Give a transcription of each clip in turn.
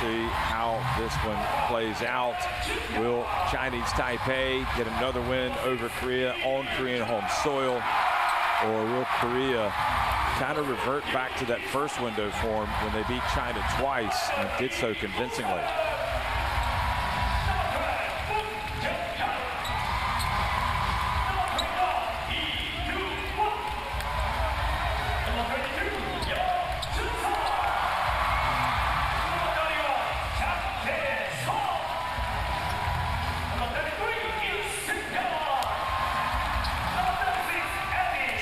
see how this one plays out. Will Chinese Taipei get another win over Korea on Korean home soil? Or will Korea kind of revert back to that first window form when they beat China twice and did so convincingly?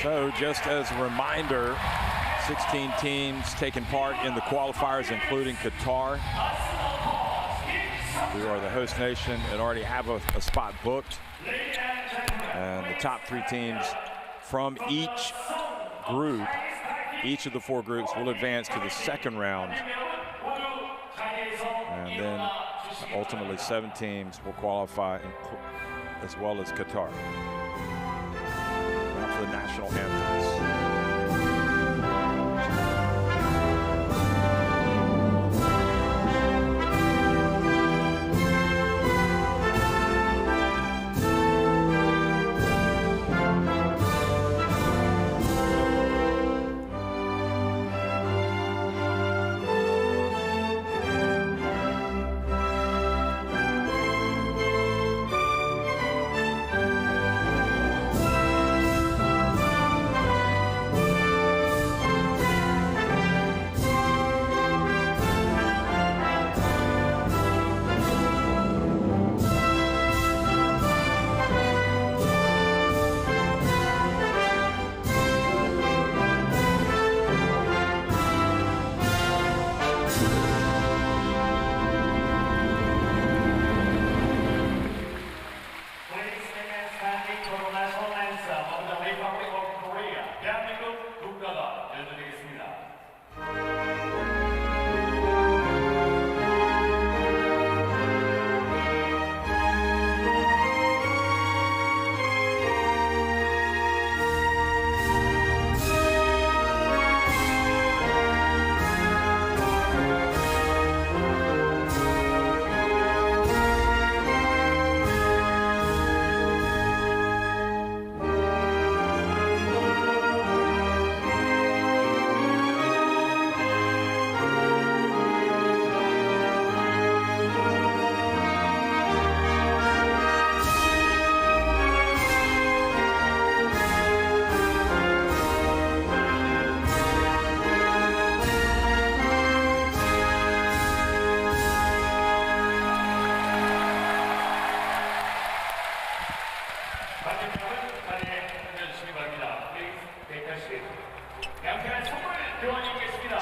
So just as a reminder, 16 teams taking part in the qualifiers, including Qatar, who are the host nation and already have a spot booked. And the top 3 teams from each group, each of the 4 groups, will advance to the second round. And then ultimately 7 teams will qualify, as well as Qatar. The national anthems.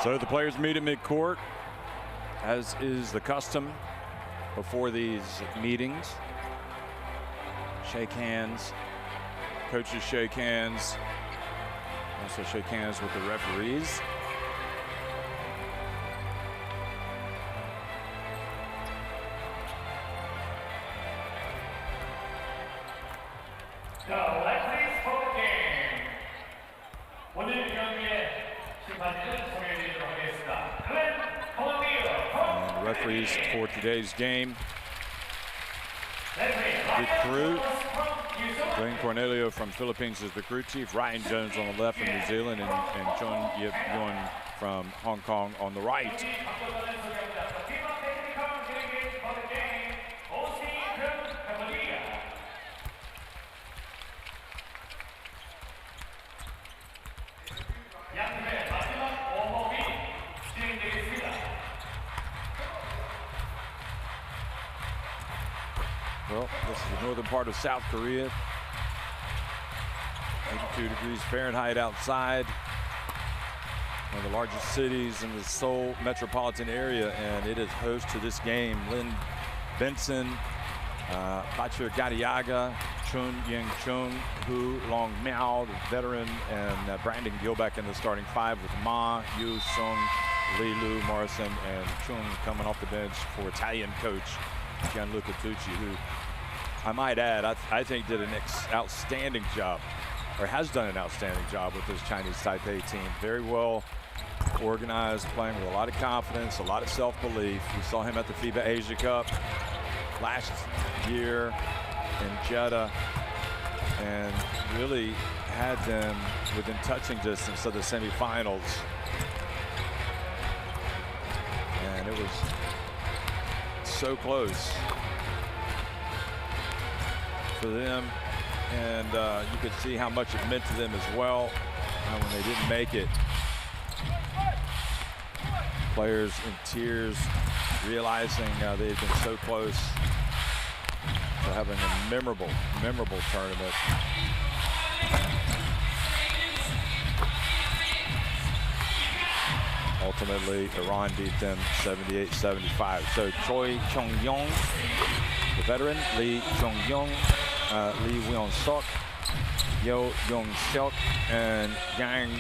So the players meet at midcourt, as is the custom before these meetings. Shake hands, coaches shake hands, also shake hands with the referees. Referees for today's game. The crew. Glenn Cornelio from Philippines is the crew chief. Ryan Jones on the left from New Zealand, and Chun Yip Yun from Hong Kong on the right. Well, this is the northern part of South Korea. 82 degrees Fahrenheit outside. One of the largest cities in the Seoul metropolitan area, and it is host to this game. Lin Benson, Bachir Gadiaga, Chun Ying Chung, Hu Long Miao, the veteran, and Brandon Gilbeck in the starting 5 with Ma, Yu Sung, Lee Lu Morrison, and Chung coming off the bench for Italian coach Gianluca Tucci, who I might add, I think did an outstanding job, or has done an outstanding job with this Chinese Taipei team. Very well organized, playing with a lot of confidence, a lot of self-belief. We saw him at the FIBA Asia Cup last year in Jeddah, and really had them within touching distance of the semifinals. And it was so close for them, and you could see how much it meant to them as well when they didn't make it. Players in tears, realizing they had been so close to having a memorable tournament. Ultimately, Iran beat them 78-75. So Choi Chong-yong, the veteran, Lee Chong-yong, Lee Won-sok, Yo Young-seok, and Yang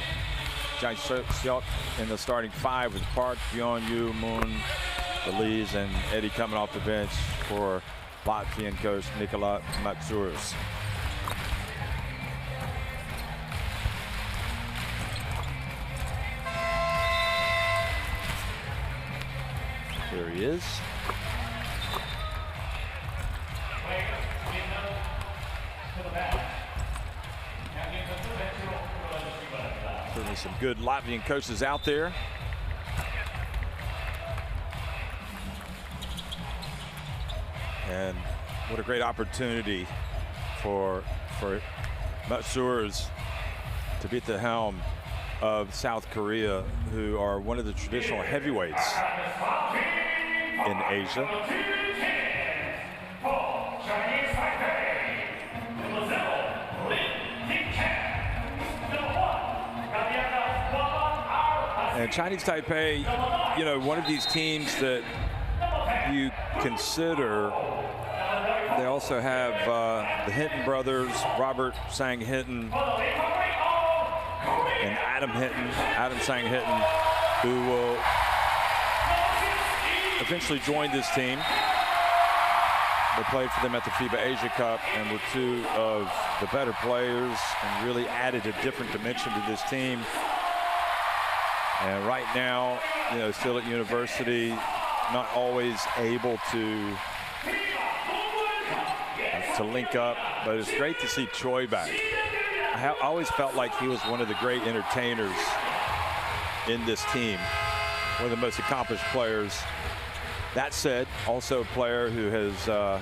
Jae-seok in the starting five, with Park, Byun-yu, Moon, the Lees, and Eddie coming off the bench for Latvian coach Nikola Matsouras. Here he is. Certainly some good Latvian coaches out there. And what a great opportunity for Matsouras to be at the helm of South Korea, who are one of the traditional heavyweights in Asia. And Chinese Taipei, you know, one of these teams that you consider. They also have the Hinton brothers, Robert Sang Hinton and Adam Sang Hinton, who will eventually join this team. They played for them at the FIBA Asia Cup and were two of the better players and really added a different dimension to this team. And right now, you know, still at university, not always able to link up, but it's great to see Choi back. I always felt like he was one of the great entertainers in this team, one of the most accomplished players. That said, also a player who has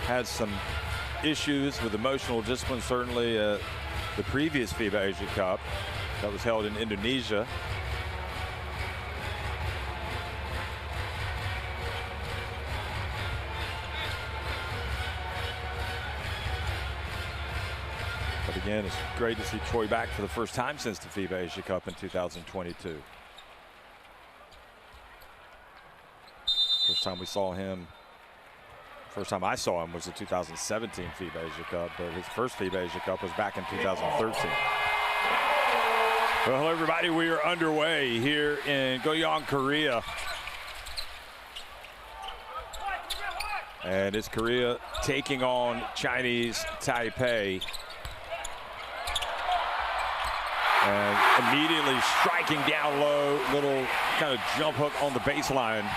had some issues with emotional discipline, certainly the previous FIBA Asia Cup that was held in Indonesia. But again, it's great to see Choi back for the first time since the FIBA Asia Cup in 2022. First time we saw him, first time I saw him was the 2017 FIBA Asia Cup, but his first FIBA Asia Cup was back in 2013. Well, hello everybody, we are underway here in Goyang, Korea. And it's Korea taking on Chinese Taipei. And immediately striking down low, little kind of jump hook on the baseline.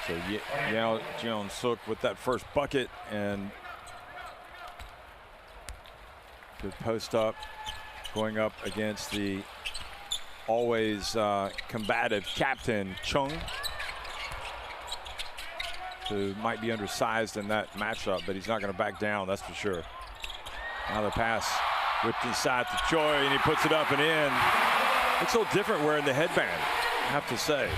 So Yao Jeon-suk with that first bucket, and good post up, going up against the always combative captain Chung, who might be undersized in that matchup, but he's not going to back down, that's for sure. Now the pass whipped inside to Choi, and he puts it up and in. Looks a little different wearing the headband, I have to say.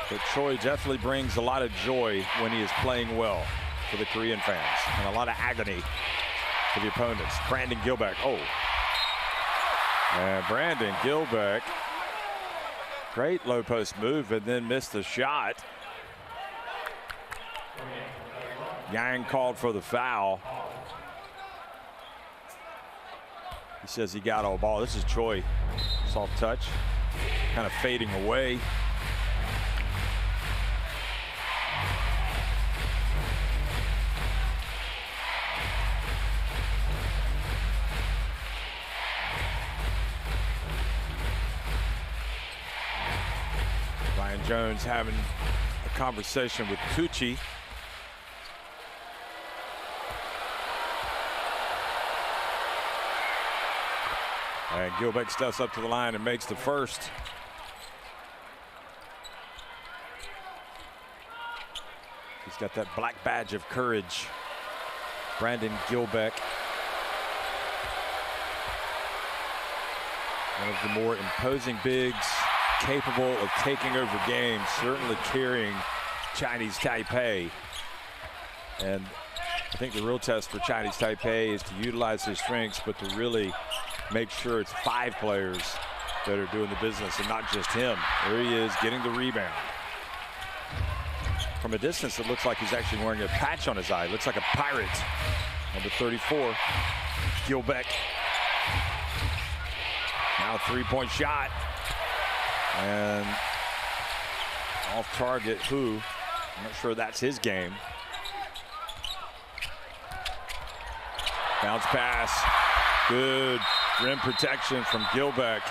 But Choi definitely brings a lot of joy when he is playing well for the Korean fans, and a lot of agony for the opponents. Brandon Gilbeck, and Brandon Gilbeck, great low post move, and then missed the shot. Yang called for the foul. He says he got all ball. This is Choi. Soft touch, kind of fading away. Ryan Jones having a conversation with Tucci. And Gilbeck steps up to the line and makes the first. He's got that black badge of courage. Brandon Gilbeck. One of the more imposing bigs, capable of taking over games, certainly carrying Chinese Taipei. And I think the real test for Chinese Taipei is to utilize his strengths, but to really make sure it's 5 players that are doing the business and not just him. There he is, getting the rebound. From a distance, it looks like he's actually wearing a patch on his eye. Looks like a pirate. Number 34, Gilbeck. Now 3-point shot. And off target, Hu. I'm not sure that's his game. Bounce pass. Good rim protection from Gilbeck.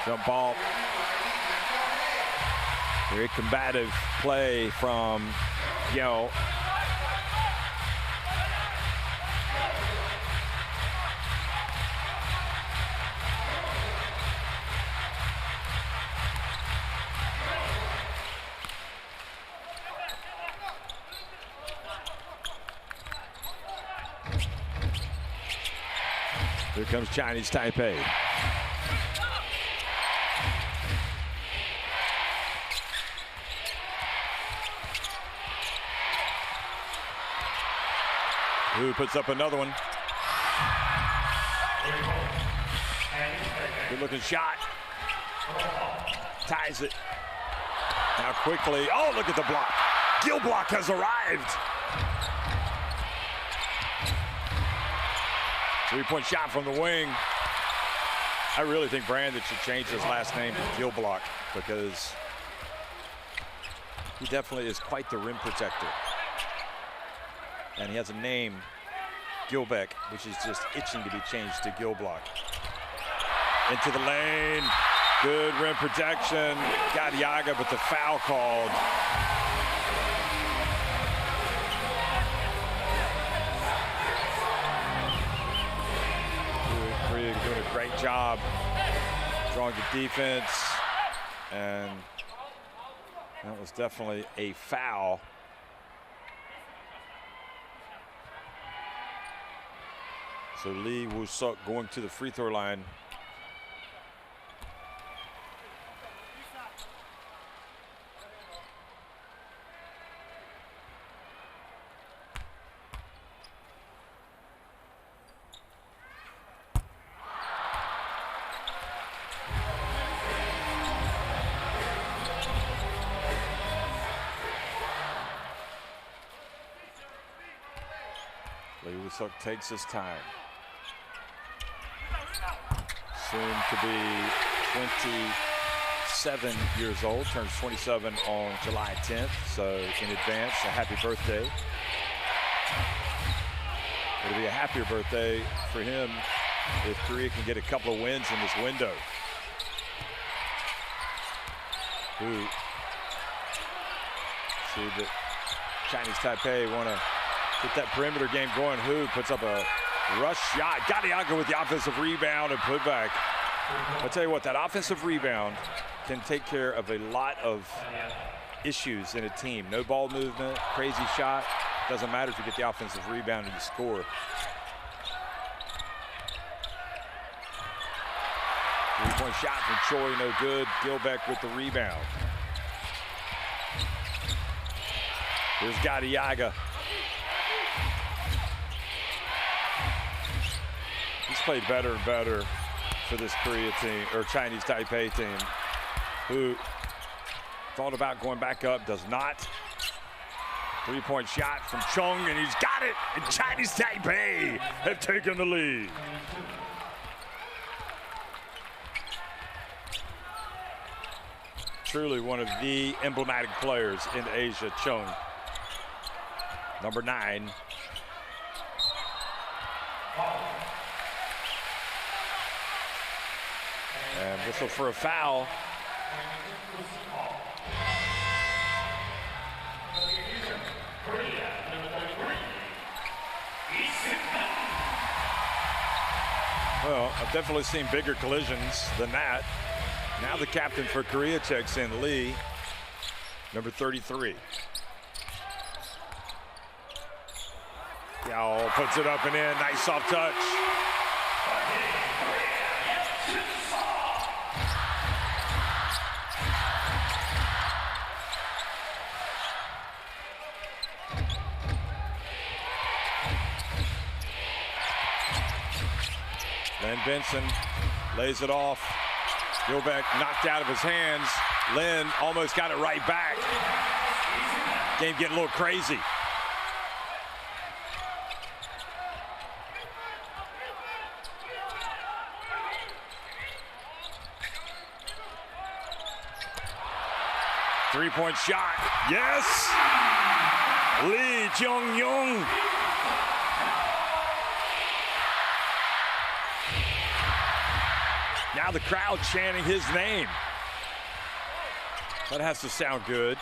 Jump ball. Very combative play from Yeo. Here comes Chinese Taipei. Hu puts up another one. Good looking shot. Ties it. Now quickly. Oh, look at the block. Gilblock has arrived. 3-point shot from the wing. I really think Brandon should change his last name to Gilblock because he definitely is quite the rim protector. And he has a name, Gilbeck, which is just itching to be changed to Gilblock. Into the lane. Good rim protection. Got Yaga, but the foul called. Doing a great job drawing the defense, and that was definitely a foul. So Lee Woo-suk going to the free throw line. Lee Woo-suk takes his time. Soon to be 27 years old, turns 27 on July 10th. So in advance, a happy birthday. It'll be a happier birthday for him if Korea can get a couple of wins in this window. Hu. See that Chinese Taipei want to get that perimeter game going. Hu puts up a rush shot. Gadiaga with the offensive rebound and putback. I'll tell you what, that offensive rebound can take care of a lot of issues in a team. No ball movement, crazy shot. Doesn't matter if you get the offensive rebound and you score. 3-point shot from Choi, no good. Gilbeck with the rebound. Here's Gadiaga. He's played better and better for this Korea team, or Chinese Taipei team, who thought about going back up, does not. 3-point shot from Chung, and he's got got it, and Chinese Taipei have taken the lead. Truly one of the emblematic players in Asia, Chung. Number 9. And whistle for a foul. Well, I've definitely seen bigger collisions than that. Now the captain for Korea checks in, Lee, number 33. Yao puts it up and in, nice soft touch. Lynn Benson lays it off. Gilbeck knocked out of his hands. Lynn almost got it right back. Game getting a little crazy. Three-point shot. Yes! Lee Jung-young. Now the crowd chanting his name. That has to sound good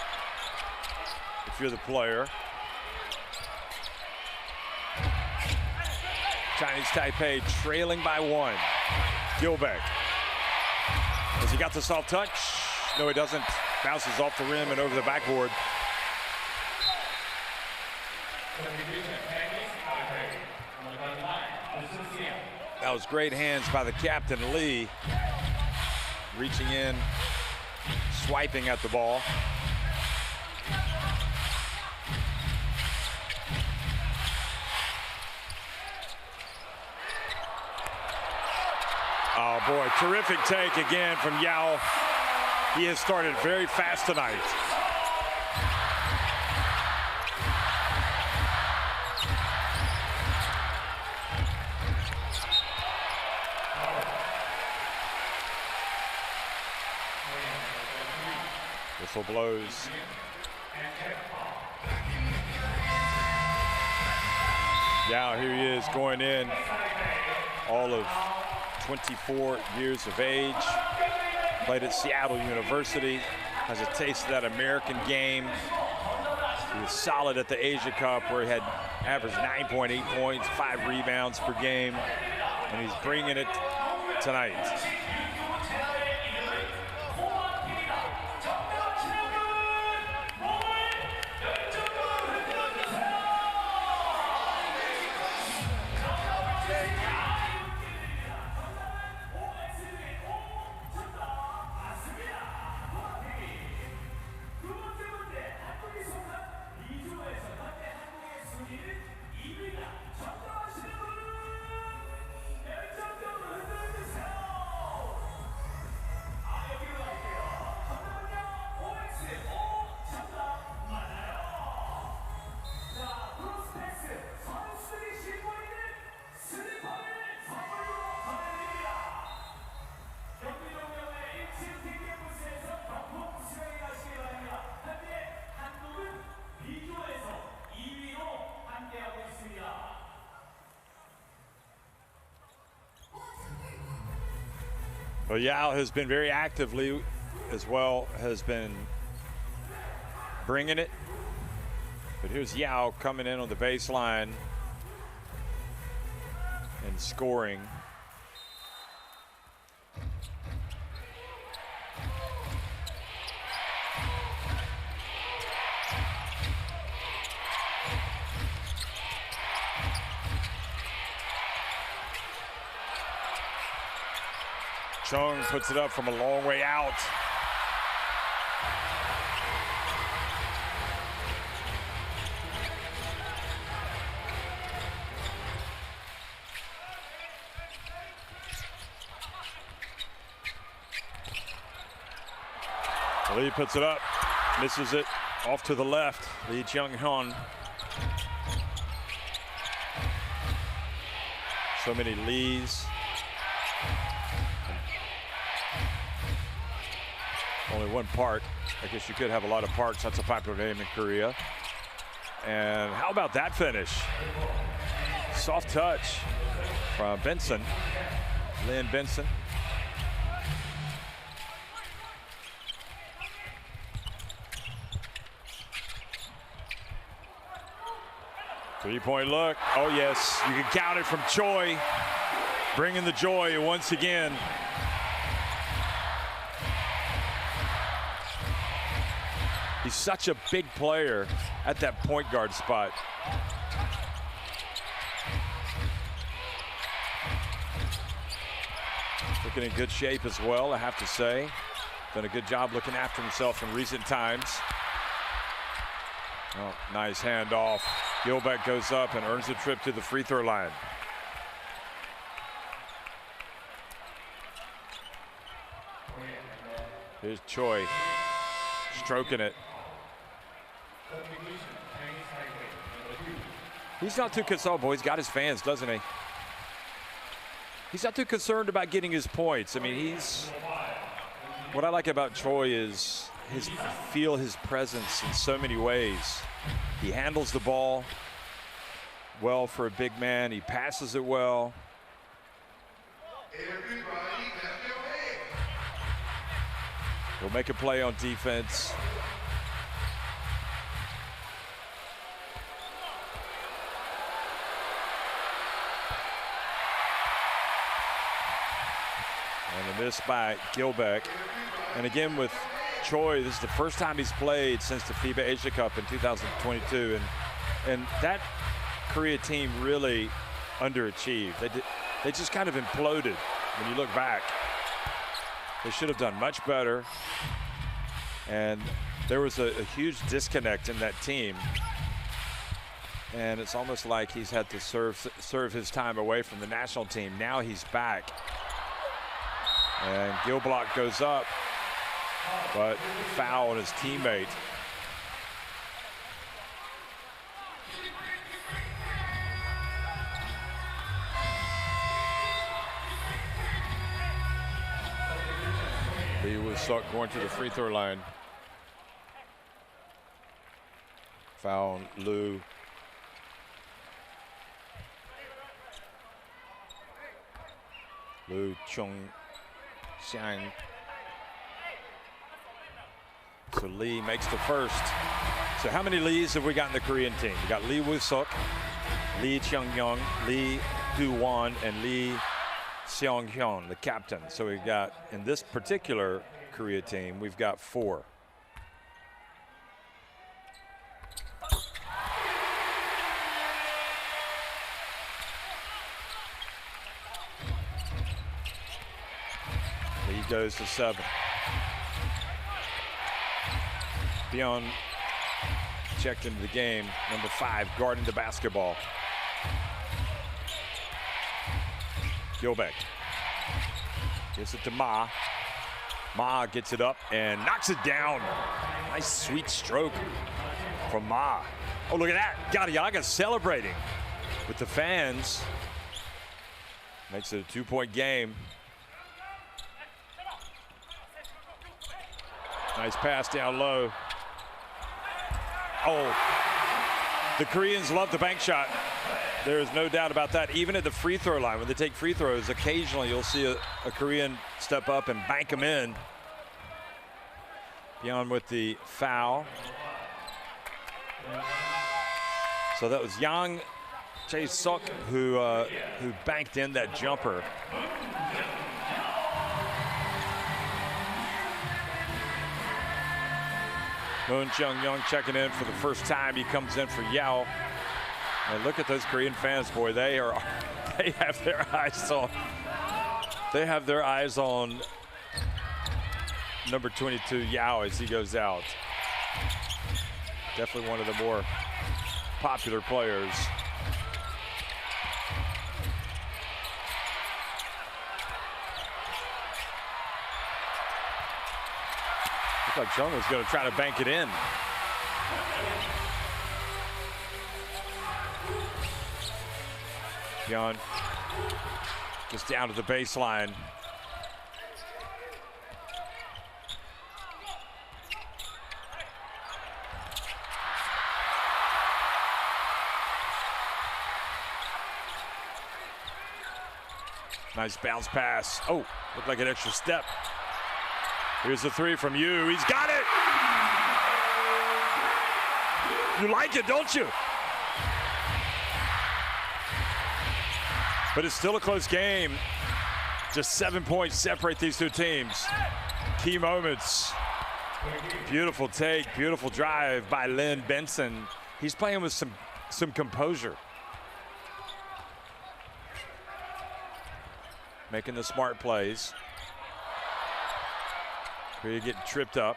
if you're the player. Chinese Taipei trailing by 1. Gilbeck. Has he got the soft touch? No, he doesn't. Bounces off the rim and over the backboard. That was great hands by the captain, Lee. Reaching in, swiping at the ball. Oh boy, terrific take again from Yao. He has started very fast tonight. Whistle blows. Now here he is going in, all of 24 years of age. Played at Seattle University, has a taste of that American game. He was solid at the Asia Cup where he had averaged 9.8 points, 5 rebounds per game, and he's bringing it tonight. Well, Yao has been very actively as well, has been bringing it. But here's Yao coming in on the baseline and scoring. Chung puts it up from a long way out. Lee puts it up, misses it, off to the left. Lee Chung-hyun. So many Lees. Only one park. I guess you could have a lot of parks. That's a popular name in Korea. And how about that finish? Soft touch from Benson, Lynn Benson. Three-point look. Oh, yes. You can count it from Choi. Bringing the joy once again. He's such a big player at that point guard spot. Looking in good shape as well, I have to say. Done a good job looking after himself in recent times. Oh, nice handoff. Gilbeck goes up and earns a trip to the free throw line. Here's Choi, stroking it. He's not too concerned, boy. He's got his fans, doesn't he? He's not too concerned about getting his points. I mean, what I like about Choi is his presence in so many ways. He handles the ball well for a big man. He passes it well. He'll make a play on defense. And a miss by Gilbeck. And again with Choi, this is the first time he's played since the FIBA Asia Cup in 2022. And that Korea team really underachieved. They just kind of imploded when you look back. They should have done much better. And there was a huge disconnect in that team. And it's almost like he's had to serve his time away from the national team. Now he's back. And Gilblock goes up, but foul on his teammate. Lee was going to the free throw line. Foul on Liu. Liu Chung-Xiang. So Lee makes the first. So how many Lees have we got in the Korean team? We got Lee Woo-suk, Lee Cheong-young, Lee Do-won, and Lee Seong-hyun, the captain. So we've got, in this particular Korea team, we've got 4. Lee goes to 7. Beyond checked into the game, number 5, guarding the basketball. Gilbeck gives it to Ma. Ma gets it up and knocks it down. Nice sweet stroke from Ma. Oh, look at that. Gadiaga celebrating with the fans. Makes it a 2-point game. Nice pass down low. Oh, the Koreans love the bank shot. There is no doubt about that. Even at the free throw line, when they take free throws, occasionally you'll see a Korean step up and bank them in. Beyond with the foul. So that was Yang Jae-suk who banked in that jumper. Moon Chung-young checking in for the first time. He comes in for Yao. And look at those Korean fans, boy. They have their eyes on number 22 Yao as he goes out. Definitely one of the more popular players. Looks like Jung was going to try to bank it in. Beyond Just down to the baseline. Nice bounce pass. Oh, looked like an extra step. Here's the three from Yu. He's got it. You like it, don't you? But it's still a close game. Just 7 points separate these two teams. Key moments. Beautiful take, beautiful drive by Lynn Benson. He's playing with some composure. Making the smart plays. Korea getting tripped up.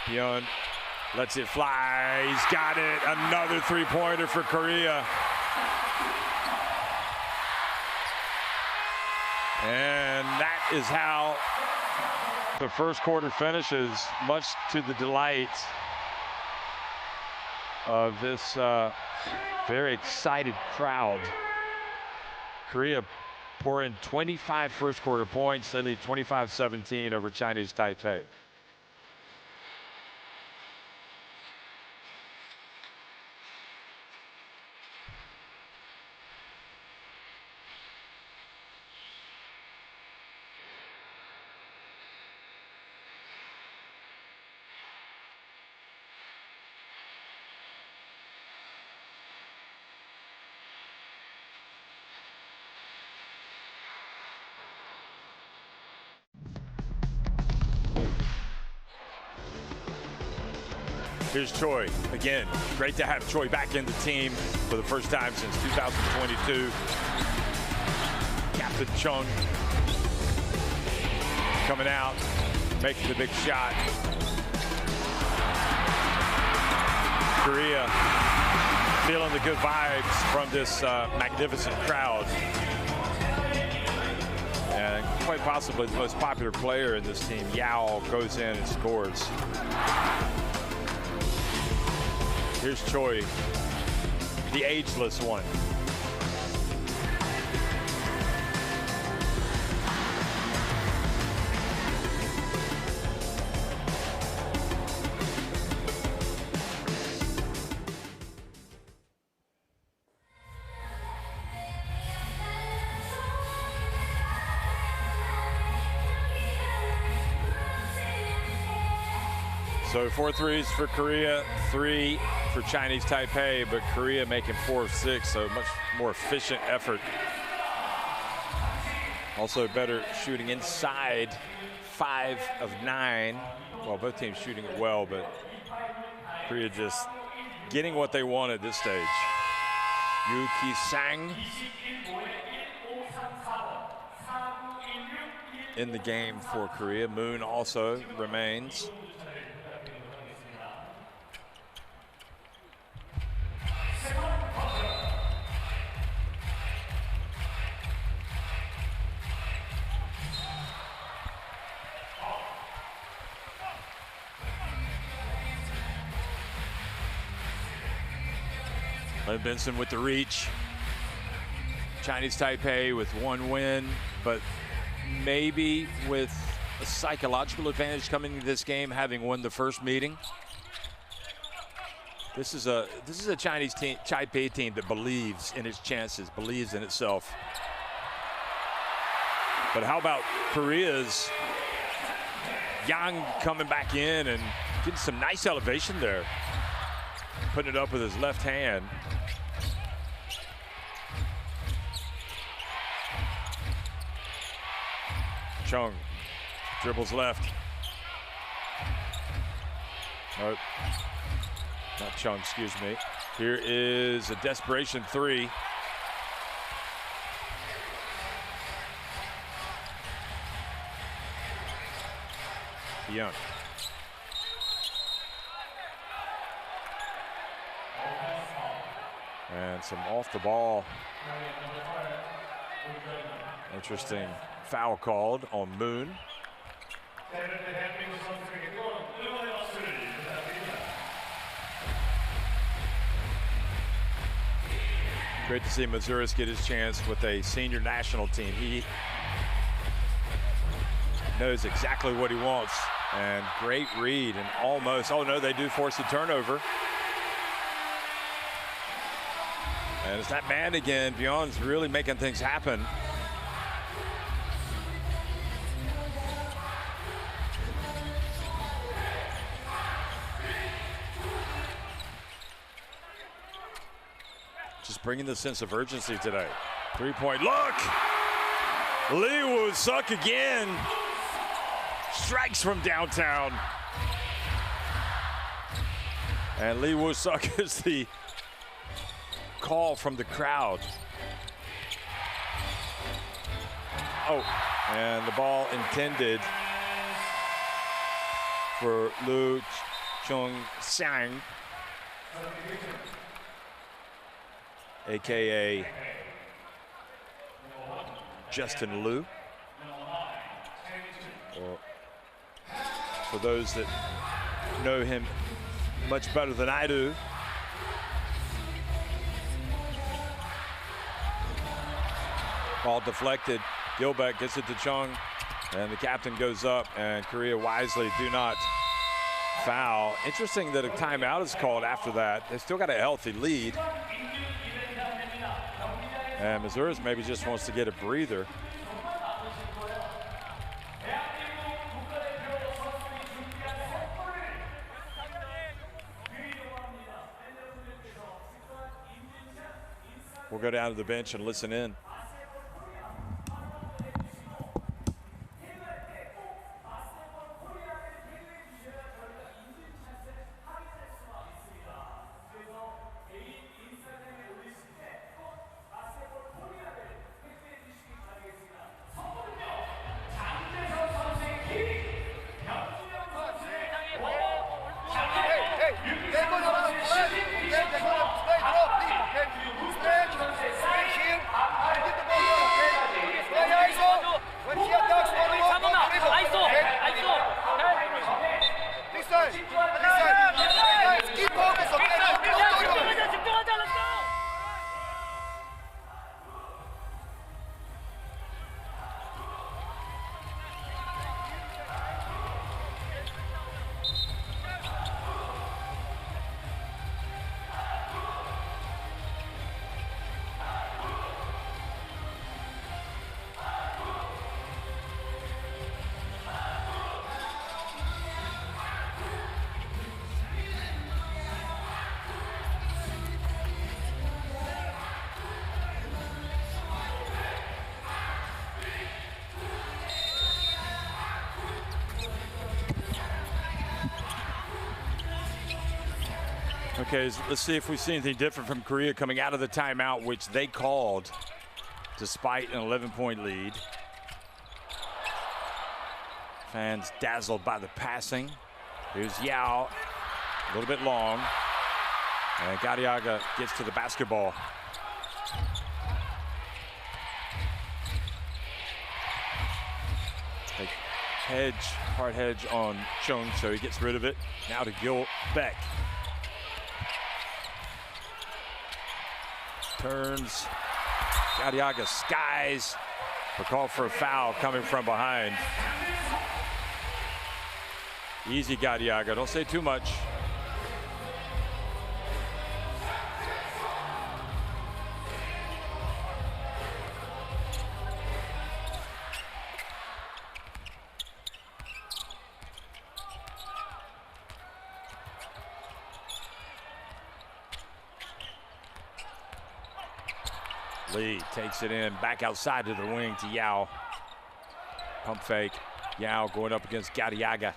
Hyun lets it fly. He's got it. Another three-pointer for Korea. And that is how the first quarter finishes, much to the delight of this very excited crowd. Korea pouring 25 first quarter points. They lead 25-17 over Chinese Taipei. Here's Choi again. Great to have Choi back in the team for the first time since 2022. Captain Chung coming out, making the big shot. Korea feeling the good vibes from this magnificent crowd. And quite possibly the most popular player in this team, Yao, goes in and scores. Here's Choi, the ageless one. So 4 threes for Korea, 3 for Chinese Taipei, but Korea making 4 of 6, so much more efficient effort. Also better shooting inside, 5 of 9. Well, both teams shooting it well, but Korea just getting what they want at this stage. Yu Ki-sang in the game for Korea. Moon also remains. Lynn Benson with the reach. Chinese Taipei with 1 win, but maybe with a psychological advantage coming into this game, having won the first meeting. This is a Chinese team, Taipei team that believes in its chances, believes in itself. But how about Korea's Yang coming back in and getting some nice elevation there, putting it up with his left hand. Chung dribbles left. Nope. Not Chung, excuse me. Here is a desperation 3. Young. And some off the ball. Interesting foul called on Moon. Great to see Mazuris get his chance with a senior national team. He knows exactly what he wants, and great read, and almost, oh no, they do force a turnover. And it's that man again. Bjorn's really making things happen. Just bringing the sense of urgency today. 3-point look. Lee Woo-suk again. Strikes from downtown. And Lee Woo-suk is the call from the crowd. Oh, and the ball intended for Lu Chung-sang, AKA Justin Liu. Or for those that know him much better than I do, ball deflected. Gilbeck gets it to Chung, and the captain goes up, and Korea wisely do not foul. Interesting that a timeout is called after that. They still got a healthy lead. And Mazuris maybe just wants to get a breather. We'll go down to the bench and listen in. Okay, let's see if we see anything different from Korea coming out of the timeout, which they called despite an 11-point lead. Fans dazzled by the passing. Here's Yao, a little bit long. And Gadiaga gets to the basketball. They hard hedge on Chung, so he gets rid of it. Now to Gilbeck. Turns, Gadiaga skies, a call for a foul coming from behind. Easy, Gadiaga, don't say too much. Lee takes it in, back outside to the wing to Yao. Pump fake, Yao going up against Gadiaga.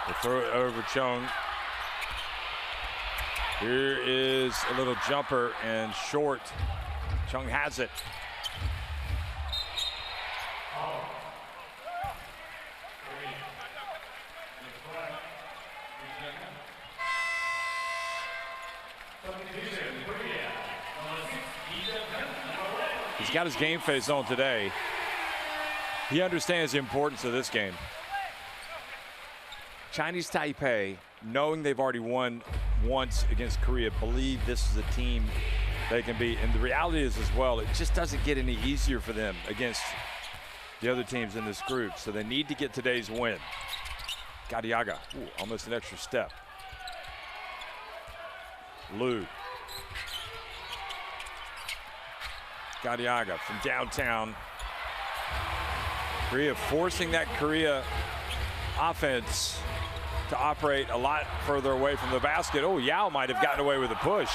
They throw it over Chung. Here is a little jumper and short. Chung has it. He's got his game face on today. He understands the importance of this game. Chinese Taipei, knowing they've already won once against Korea, believe this is a team they can beat. And the reality is as well, it just doesn't get any easier for them against the other teams in this group. So they need to get today's win. Gadiaga, almost an extra step. Liu. Gadiaga from downtown. Korea forcing that Korea offense to operate a lot further away from the basket. Oh, Yao might have gotten away with a push.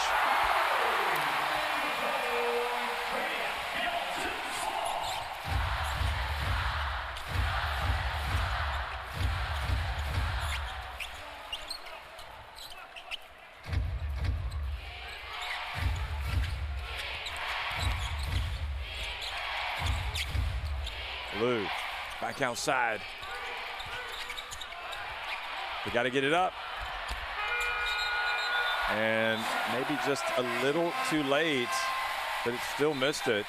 Liu back outside. They got to get it up. And maybe just a little too late, but it still missed it.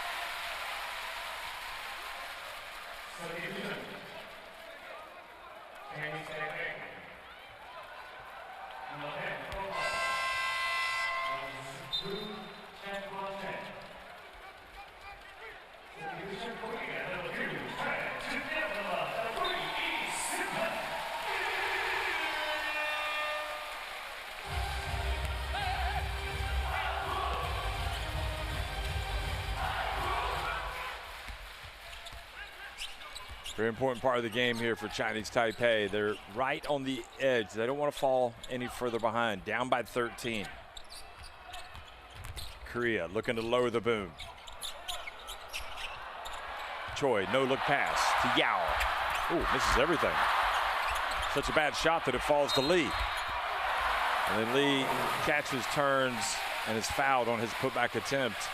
Very important part of the game here for Chinese Taipei. They're right on the edge. They don't want to fall any further behind. Down by 13. Korea looking to lower the boom. Choi, no-look pass to Yao. Ooh, misses everything. Such a bad shot that it falls to Lee. And then Lee catches, turns, and is fouled on his putback attempt.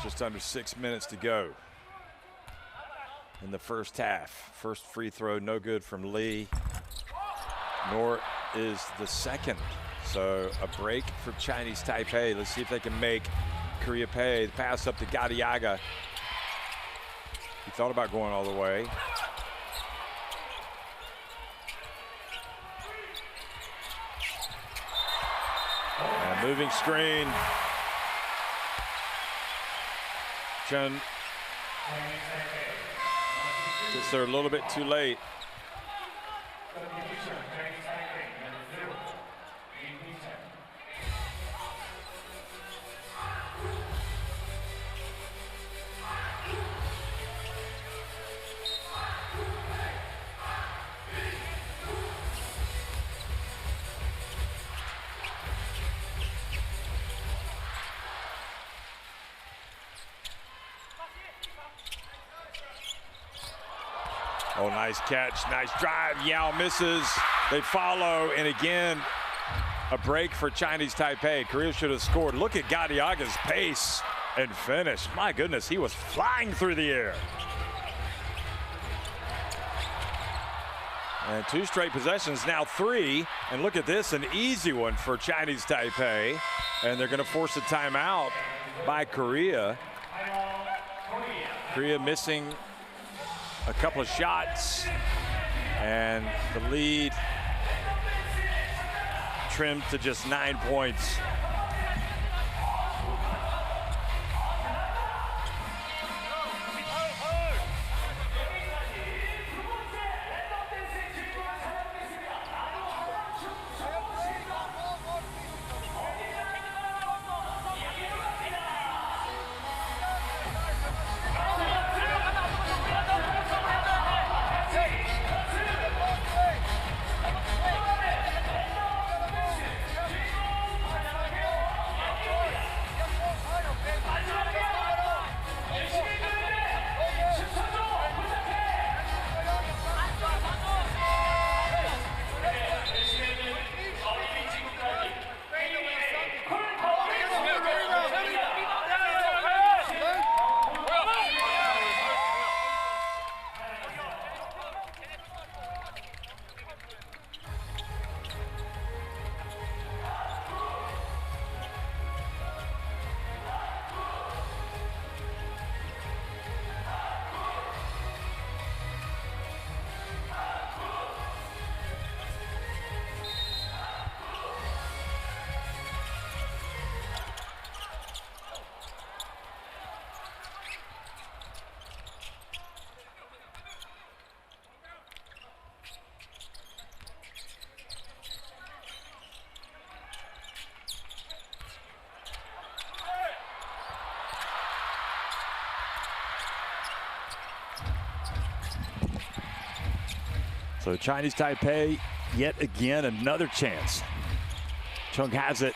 Just under 6 minutes to go in the first half. First free throw, no good from Lee, nor is the second. So a break for Chinese Taipei. Let's see if they can make Korea pay. The pass up to Gadiaga. He thought about going all the way. And moving screen. Chen gets there a little bit too late. Oh, nice catch, nice drive. Yao misses. They follow, and again, a break for Chinese Taipei. Korea should have scored. Look at Gadiaga's pace and finish. My goodness, he was flying through the air. And 2 straight possessions, now 3. And look at this, an easy one for Chinese Taipei. And they're going to force a timeout by Korea. Korea missing a couple of shots, and the lead trimmed to just 9 points. So Chinese Taipei, yet again, another chance. Chung has it,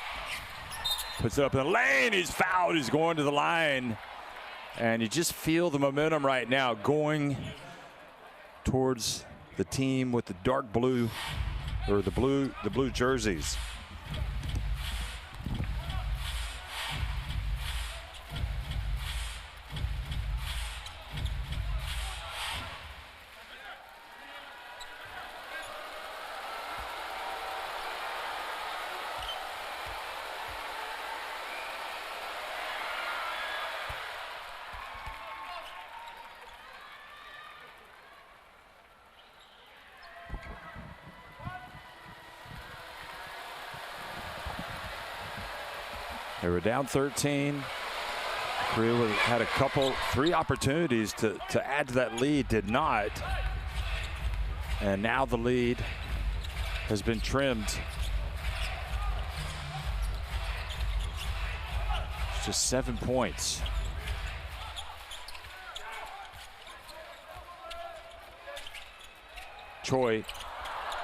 puts it up in the lane, he's fouled, he's going to the line. And you just feel the momentum right now going towards the team with the dark blue, or the blue jerseys. They were down 13. Korea had three opportunities to add to that lead, did not. And now the lead has been trimmed. It's just 7 points. Choi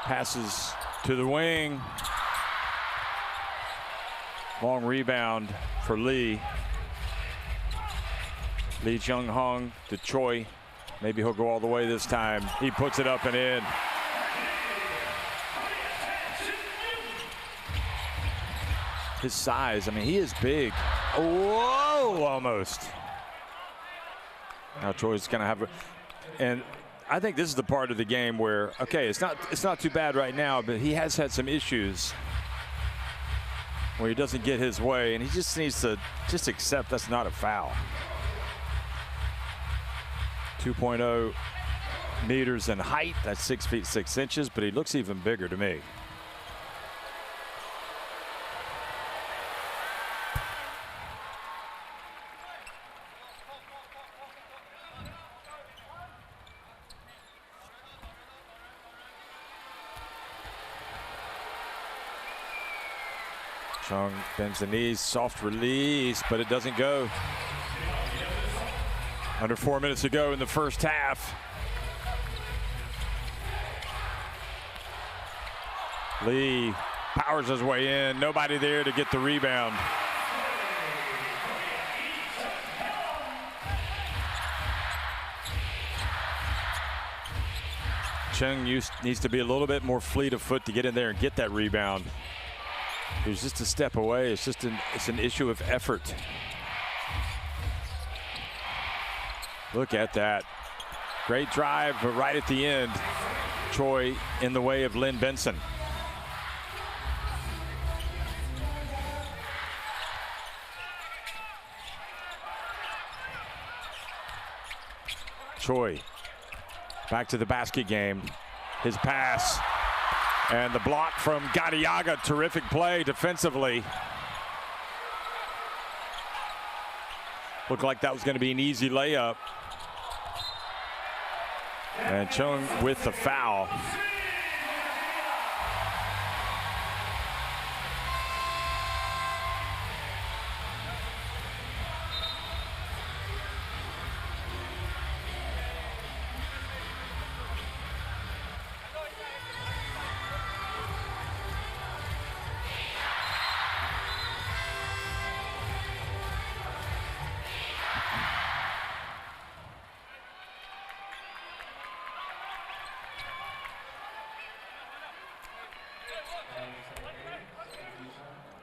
passes to the wing. Long rebound for Lee. Lee Chung-hong to Choi. Maybe he'll go all the way this time. He puts it up and in. His size, I mean, he is big. Whoa, almost. Now Choi's gonna have and I think this is the part of the game where, okay, it's not too bad right now, but he has had some issues where he doesn't get his way, and he just needs to accept that's not a foul. 2.0 meters in height, that's 6 feet 6 inches, but he looks even bigger to me. Chung bends the knees, soft release, but it doesn't go. Under 4 minutes to go in the first half. Lee powers his way in, nobody there to get the rebound. Chung needs to be a little bit more fleet of foot to get in there and get that rebound. He was just a step away. It's an issue of effort. Look at that. Great drive, but right at the end, Choi in the way of Lynn Benson. Choi back to the basket game. His pass. And the block from Gadiaga, terrific play defensively. Looked like that was going to be an easy layup. And Chung with the foul.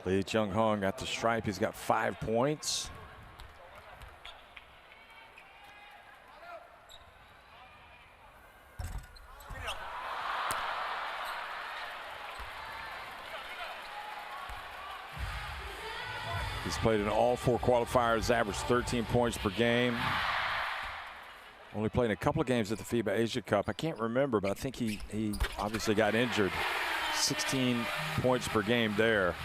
Lee Chung-hong got the stripe. He's got 5 points. He's played in all 4 qualifiers, averaged 13 points per game. Only played in a couple of games at the FIBA Asia Cup. I can't remember, but I think he obviously got injured. 16 points per game there.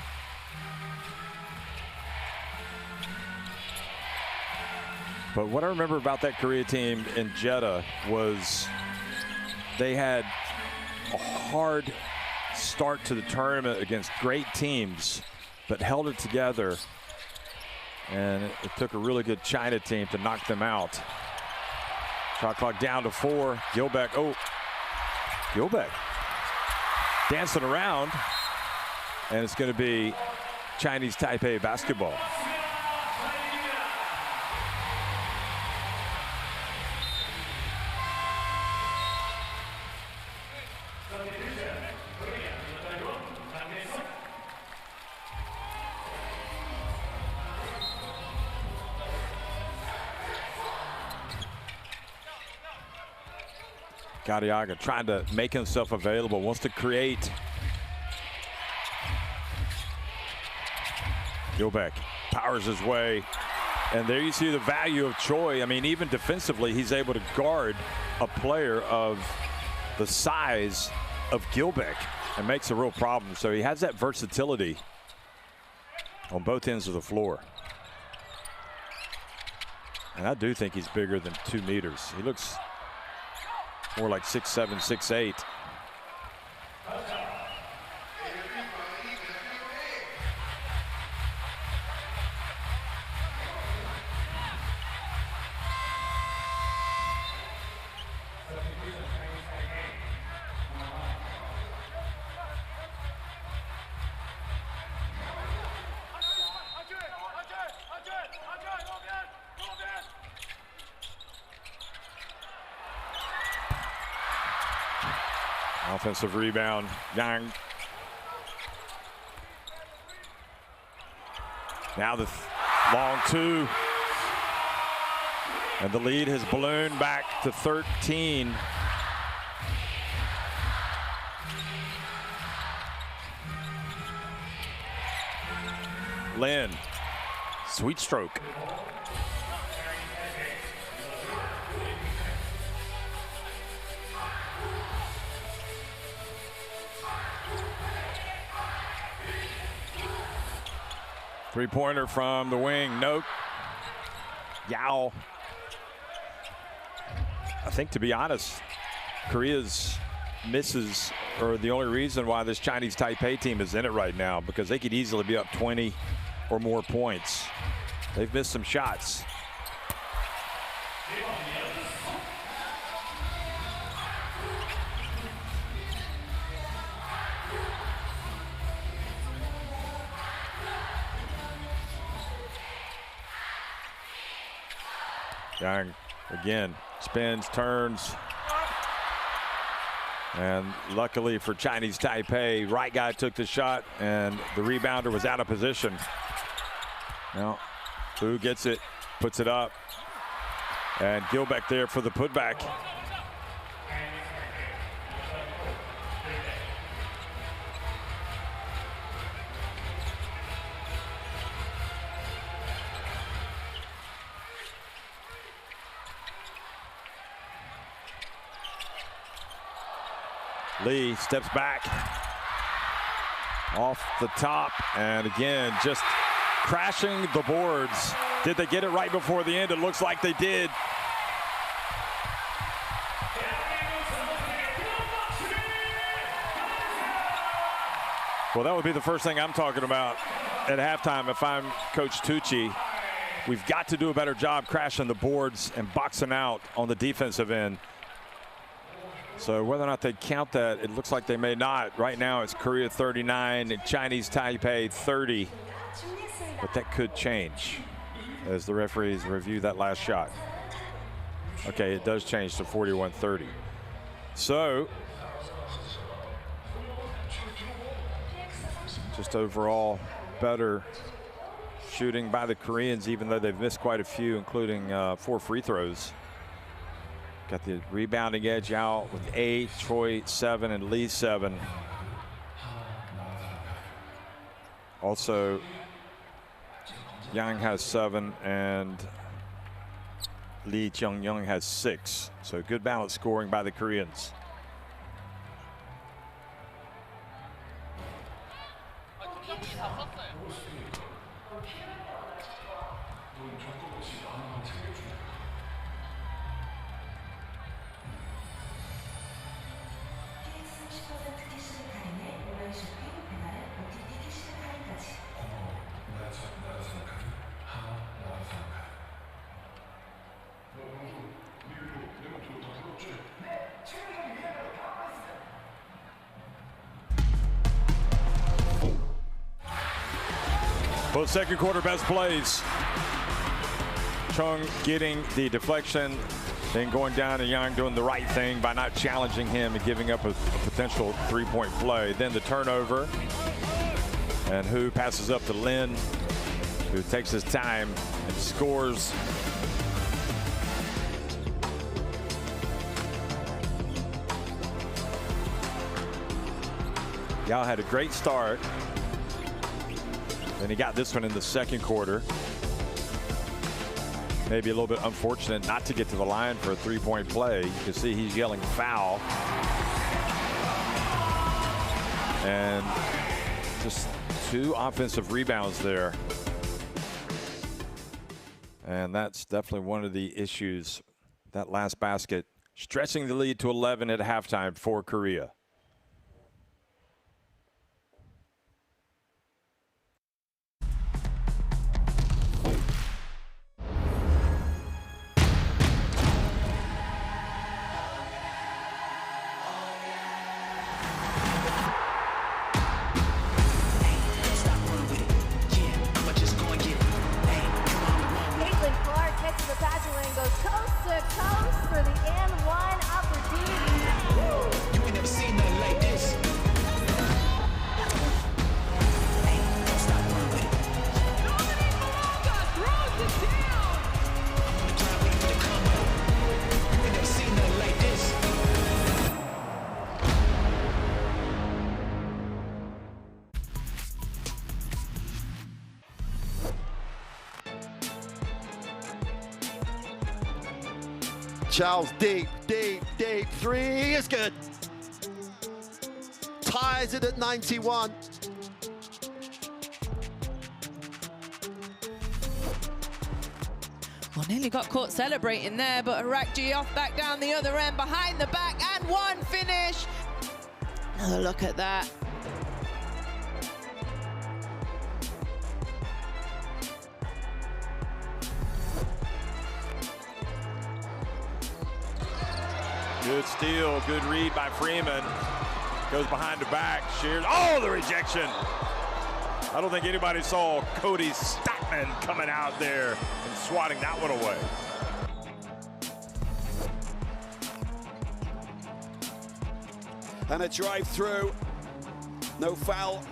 But what I remember about that Korea team in Jeddah was they had a hard start to the tournament against great teams, but held it together. And it took a really good China team to knock them out. Shot clock down to 4. Gilbeck, Gilbeck dancing around, and it's going to be Chinese Taipei basketball. Gadiaga trying to make himself available, wants to create. Gilbeck powers his way, and there you see the value of Choi. I mean, even defensively, he's able to guard a player of the size of Gilbeck and makes a real problem. So he has that versatility on both ends of the floor. And I do think he's bigger than 2 meters. He looks more like 6'7", 6'8". Offensive rebound, Yang. Now the long 2. And the lead has ballooned back to 13. Lin, sweet stroke. Three-pointer from the wing, nope. Yao. I think, to be honest, Korea's misses are the only reason why this Chinese Taipei team is in it right now, because they could easily be up 20 or more points. They've missed some shots. Yang again spins, turns, and luckily for Chinese Taipei, right guy took the shot and the rebounder was out of position. Now Fu gets it, puts it up, and Gilbeck there for the putback. Lee steps back off the top, and again, just crashing the boards. Did they get it right before the end? It looks like they did. Well, that would be the first thing I'm talking about at halftime if I'm Coach Tucci. We've got to do a better job crashing the boards and boxing out on the defensive end. So whether or not they count that, it looks like they may not. Right now it's Korea 39 and Chinese Taipei 30. But that could change as the referees review that last shot. Okay, it does change to 41-30. So just overall better shooting by the Koreans, even though they've missed quite a few, including 4 free throws. Got the rebounding edge out with 8, Choi 7, and Lee 7. Also, Yang has 7, and Lee Chung-young has 6. So good balance scoring by the Koreans. Well, second quarter best plays. Chung getting the deflection, then going down to Young doing the right thing by not challenging him and giving up a potential three-point play. Then the turnover, and who passes up to Lin, who takes his time and scores. Yao had a great start. Then he got this one in the second quarter. Maybe a little bit unfortunate not to get to the line for a three-point play. You can see he's yelling foul. And just 2 offensive rebounds there. And that's definitely one of the issues. That last basket, stretching the lead to 11 at halftime for Korea. Charles, deep three is good. Ties it at 91. Well, nearly got caught celebrating there, but Arakji off back down the other end, behind the back, and one finish. Another look at that. Good steal, good read by Freeman. Goes behind the back, shears. Oh, the rejection. I don't think anybody saw Cody Stockman coming out there and swatting that one away. And a drive through. No foul.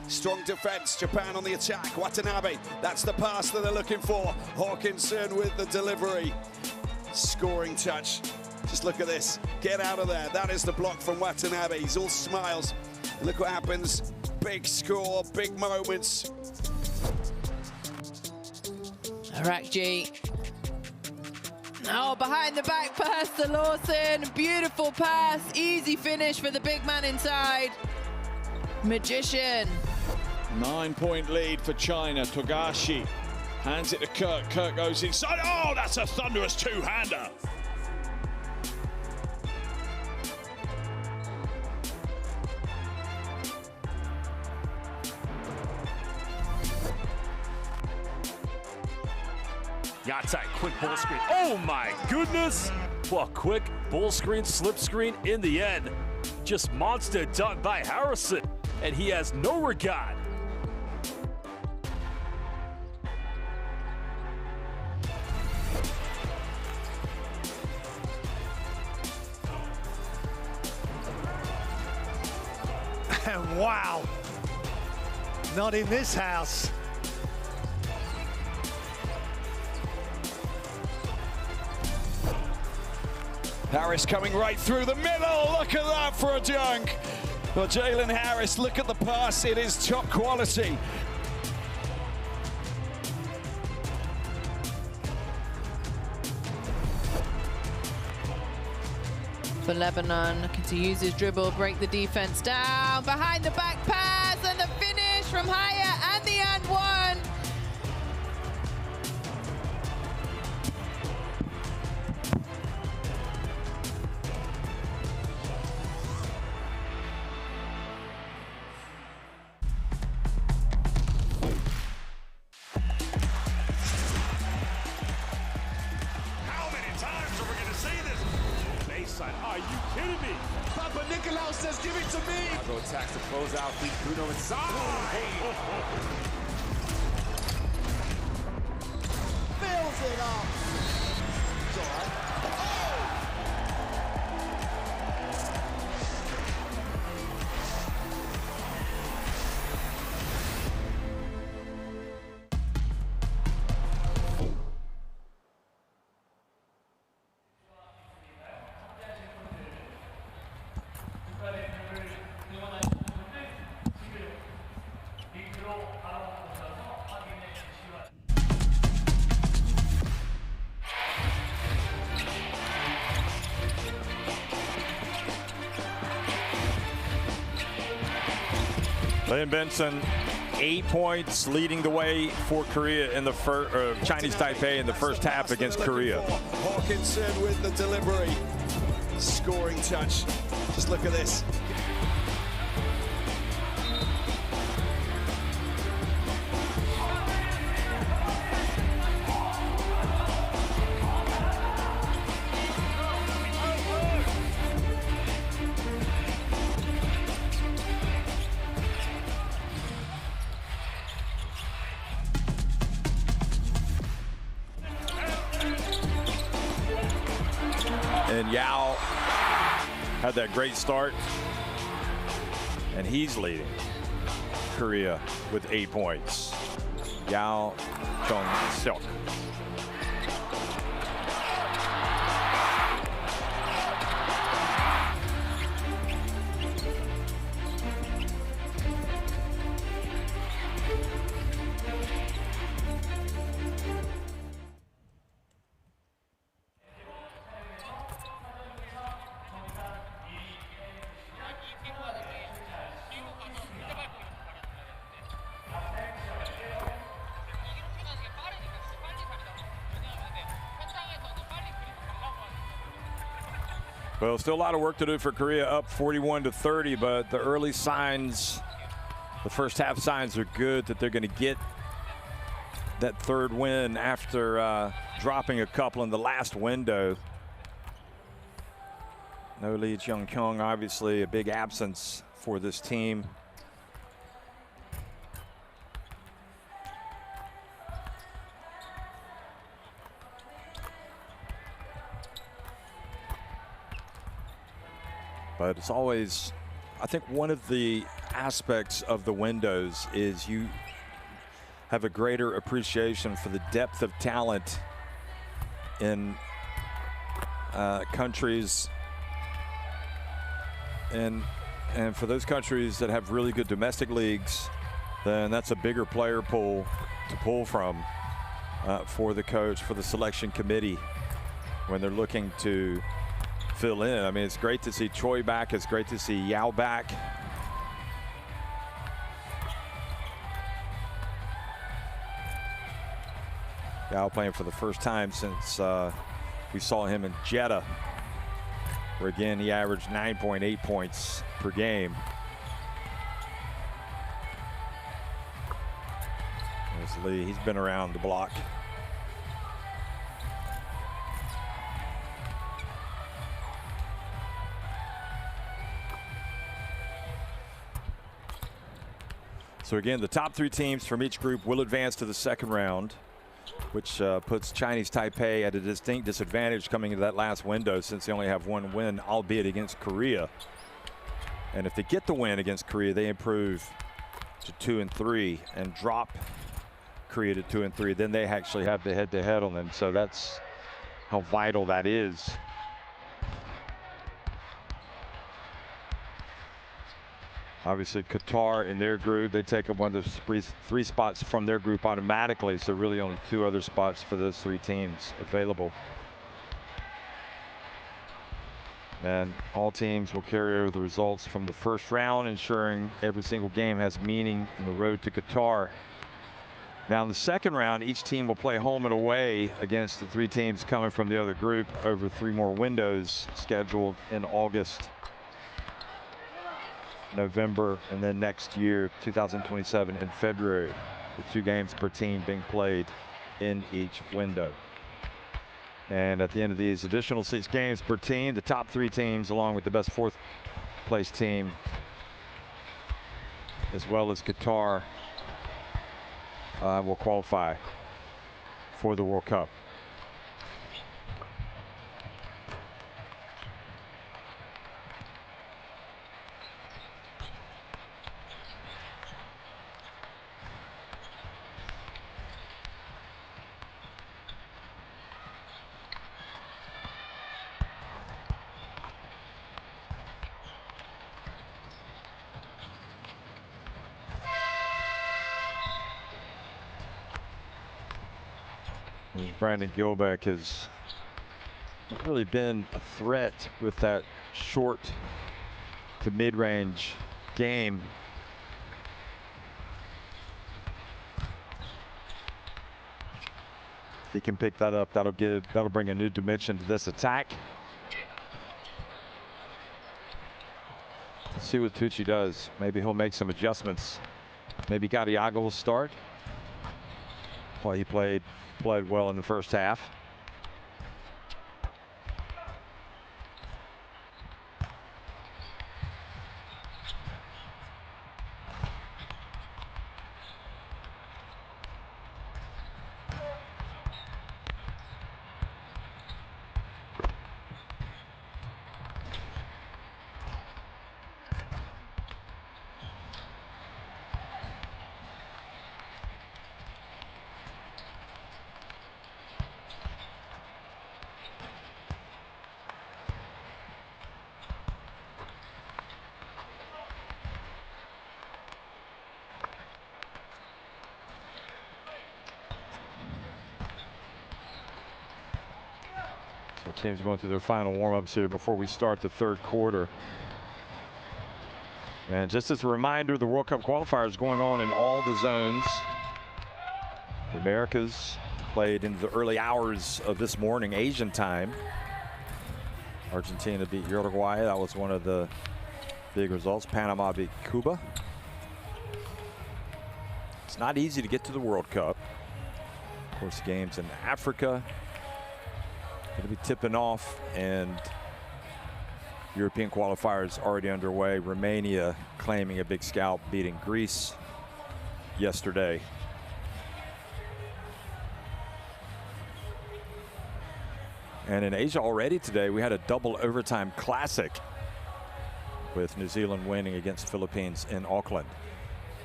Strong defense. Japan on the attack. Watanabe. That's the pass that they're looking for. Hawkinson with the delivery. Scoring touch. Just look at this. Get out of there. That is the block from Watanabe. He's all smiles. And look what happens. Big score, big moments. Arakji. Oh, behind the back pass to Lawson. Beautiful pass. Easy finish for the big man inside. Magician. 9-point lead for China. Togashi hands it to Kirk. Kirk goes inside. Oh, that's a thunderous two-hander. Yatai, quick ball screen. Oh my goodness! Well, quick ball screen, slip screen in the end. Just monster dunk by Harrison, and he has no regard. And wow, not in this house. Harris coming right through the middle. Look at that for a dunk. Well, Jalen Harris, look at the pass. It is top quality. For Lebanon, looking to use his dribble, break the defense down, behind the back pass, and the finish from Haya, and the and one. Are you kidding me? Papa Nicolau says, give it to me. Chicago attacks to close out. Bruno inside. Lynn Benson, 8 points, leading the way for Korea in the Chinese Taipei in the first half against Korea. Hawkinson with the delivery, scoring touch. Just look at this. And Yao had that great start, and he's leading Korea with 8 points. Yao Chung-seok. Well, still a lot of work to do for Korea, up 41-30, but the early signs, the first half signs are good that they're going to get that third win after dropping a couple in the last window. No Lee Cheong-kyung, obviously a big absence for this team. But it's always, I think one of the aspects of the windows is you have a greater appreciation for the depth of talent in countries, and for those countries that have really good domestic leagues, then that's a bigger player pool to pull from for the coach, for the selection committee when they're looking to fill in. I mean, it's great to see Choi back. It's great to see Yao back. Yao playing for the first time since we saw him in Jeddah, where again he averaged 9.8 points per game. There's Lee. He's been around the block. So again, the top 3 teams from each group will advance to the second round, which puts Chinese Taipei at a distinct disadvantage coming into that last window, since they only have 1 win, albeit against Korea. And if they get the win against Korea, they improve to 2-3 and drop Korea to 2-3. Then they actually have the head-to-head on them. So that's how vital that is. Obviously, Qatar in their group, they take up one of the 3 spots from their group automatically. So really only 2 other spots for those 3 teams available. And all teams will carry over the results from the first round, ensuring every single game has meaning in the road to Qatar. Now in the second round, each team will play home and away against the 3 teams coming from the other group over 3 more windows scheduled in August, November, and then next year, 2027, in February, with 2 games per team being played in each window. And at the end of these additional 6 games per team, the top 3 teams, along with the best 4th place team, as well as Qatar, will qualify for the World Cup. Brandon Gilbeck has really been a threat with that short to mid-range game. If he can pick that up, that'll bring a new dimension to this attack. Let's see what Tucci does. Maybe he'll make some adjustments. Maybe Gadiaga will start. Well, he played well in the first half. Teams going through their final warm-ups here before we start the third quarter. And just as a reminder, the World Cup qualifiers going on in all the zones. The Americas played into the early hours of this morning, Asian time. Argentina beat Uruguay. That was one of the big results. Panama beat Cuba. It's not easy to get to the World Cup. Of course, games in Africa. Going to be tipping off, and European qualifiers already underway. Romania claiming a big scalp, beating Greece yesterday. And in Asia already today, we had a double overtime classic with New Zealand winning against Philippines in Auckland.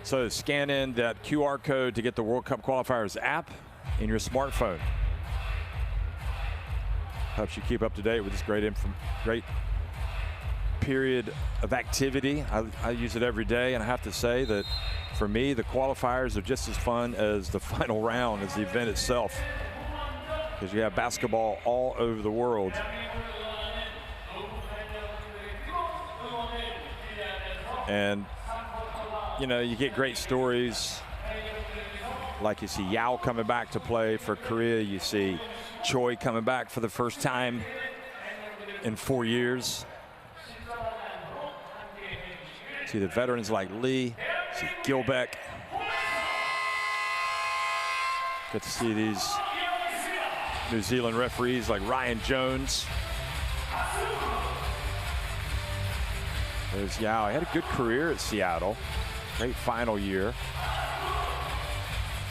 So scan in that QR code to get the World Cup Qualifiers app in your smartphone. Helps you keep up to date with this great period of activity. I use it every day, and I have to say that for me, the qualifiers are just as fun as the final round, as the event itself, because you have basketball all over the world. And you know, you get great stories, like you see Yao coming back to play for Korea. You see Choi coming back for the first time in 4 years. See the veterans like Lee, see Gilbeck. Get to see these New Zealand referees like Ryan Jones. There's Yao. He had a good career at Seattle. Great final year.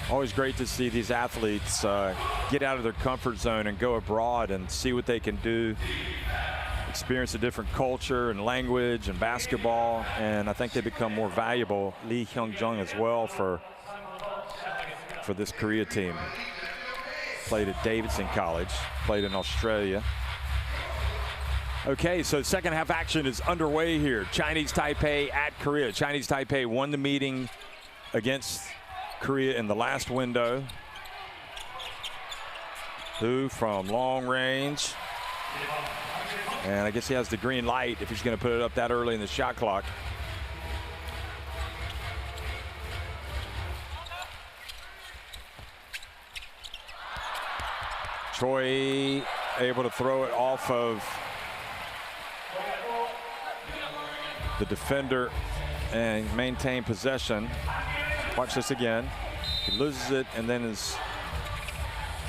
Always great to see these athletes get out of their comfort zone and go abroad and see what they can do, experience a different culture and language and basketball, and I think they become more valuable. Lee Hyung-jung as well for this Korea team. Played at Davidson College, played in Australia. Okay, so second half action is underway here. Chinese Taipei at Korea. Chinese Taipei won the meeting against Korea in the last window. Hu from long range. And I guess he has the green light if he's going to put it up that early in the shot clock. Choi able to throw it off of the defender and maintain possession. Watch this again. He loses it, and then his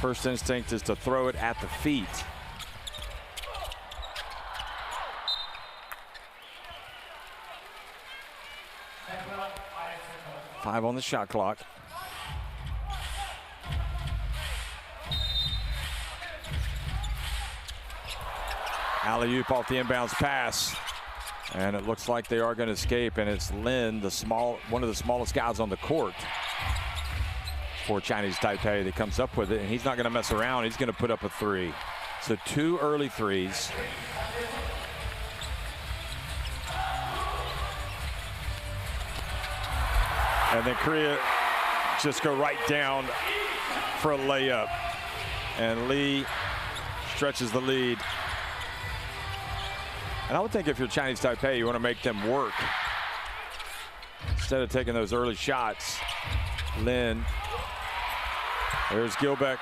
first instinct is to throw it at the feet. Five on the shot clock. Alley-oop off the inbounds pass. And it looks like they are going to escape, and it's Lin, one of the smallest guys on the court for Chinese Taipei, that comes up with it, and he's not going to mess around. He's going to put up a three. So 2 early threes. And then Korea just go right down for a layup. and Lee stretches the lead. And I would think if you're Chinese Taipei, you want to make them work instead of taking those early shots. Lin. There's Gilbeck.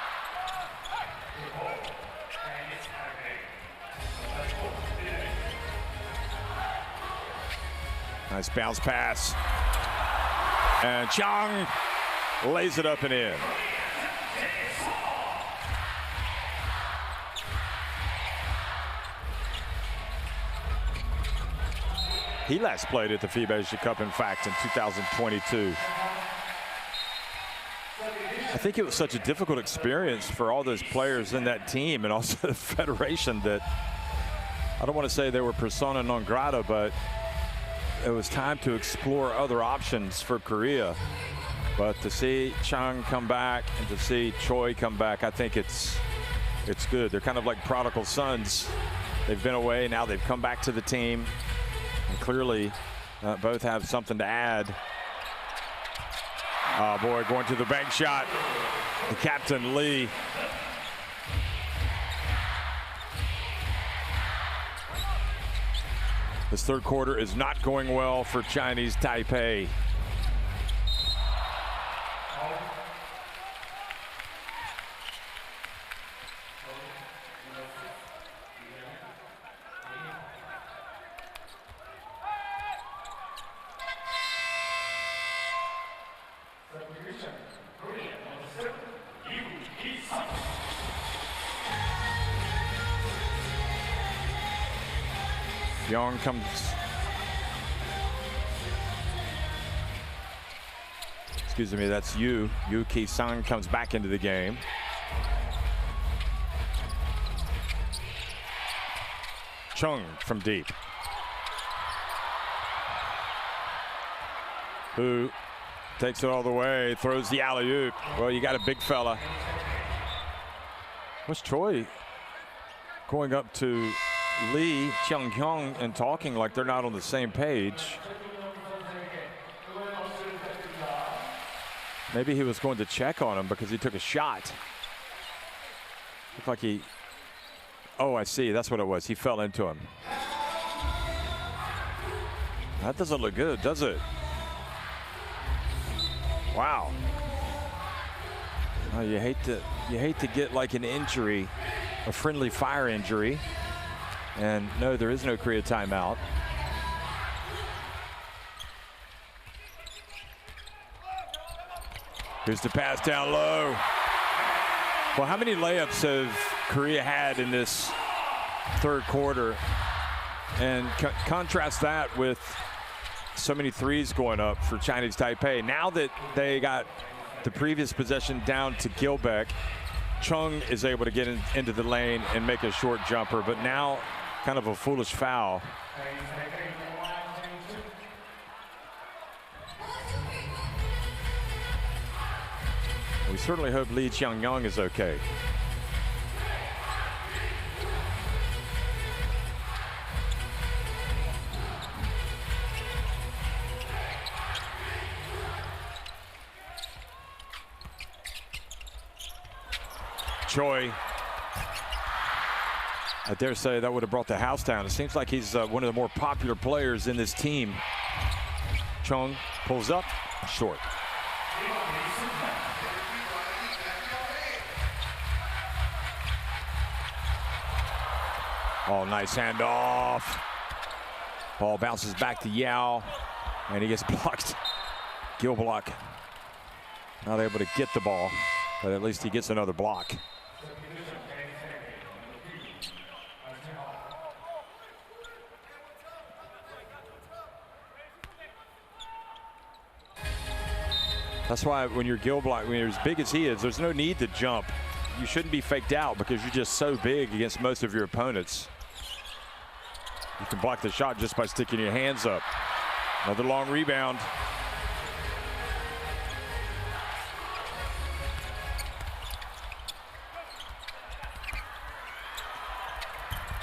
Nice bounce pass. And Chang lays it up and in. He last played at the FIBA Asia Cup, in fact, in 2022. I think it was such a difficult experience for all those players in that team and also the federation that I don't want to say they were persona non grata, but it was time to explore other options for Korea. But to see Chang come back and to see Choi come back, I think it's good. They're kind of like prodigal sons. They've been away, now they've come back to the team. And clearly, both have something to add. Oh boy, going to the bank shot. The captain, Lee. This third quarter is not going well for Chinese Taipei. Young comes. Excuse me, that's Yu Ki-sang comes back into the game. Chung from deep. Who takes it all the way, throws the alley-oop. Well, you got a big fella. What's Choi going up to Lee Cheung-hyung and talking like they're not on the same page? Maybe he was going to check on him because he took a shot. Looked like he, oh, I see, that's what it was. He fell into him. That doesn't look good, does it? Wow. Oh, you hate to get like an injury, a friendly fire injury. And no, there is no Korea timeout. Here's the pass down low. Well, how many layups have Korea had in this third quarter? And contrast that with so many threes going up for Chinese Taipei. Now that they got the previous possession down to Gilbeck, Chung is able to get into the lane and make a short jumper, but now kind of a foolish foul. We certainly hope Lee Cheung-hyung is okay. Choi. I dare say that would have brought the house down. It seems like he's one of the more popular players in this team. Chung pulls up, short. Oh, nice handoff. Ball bounces back to Yao, and he gets blocked. Gil block. Not able to get the ball, but at least he gets another block. That's why when you're Gil block, when you're as big as he is, there's no need to jump. You shouldn't be faked out because you're just so big against most of your opponents. You can block the shot just by sticking your hands up. Another long rebound.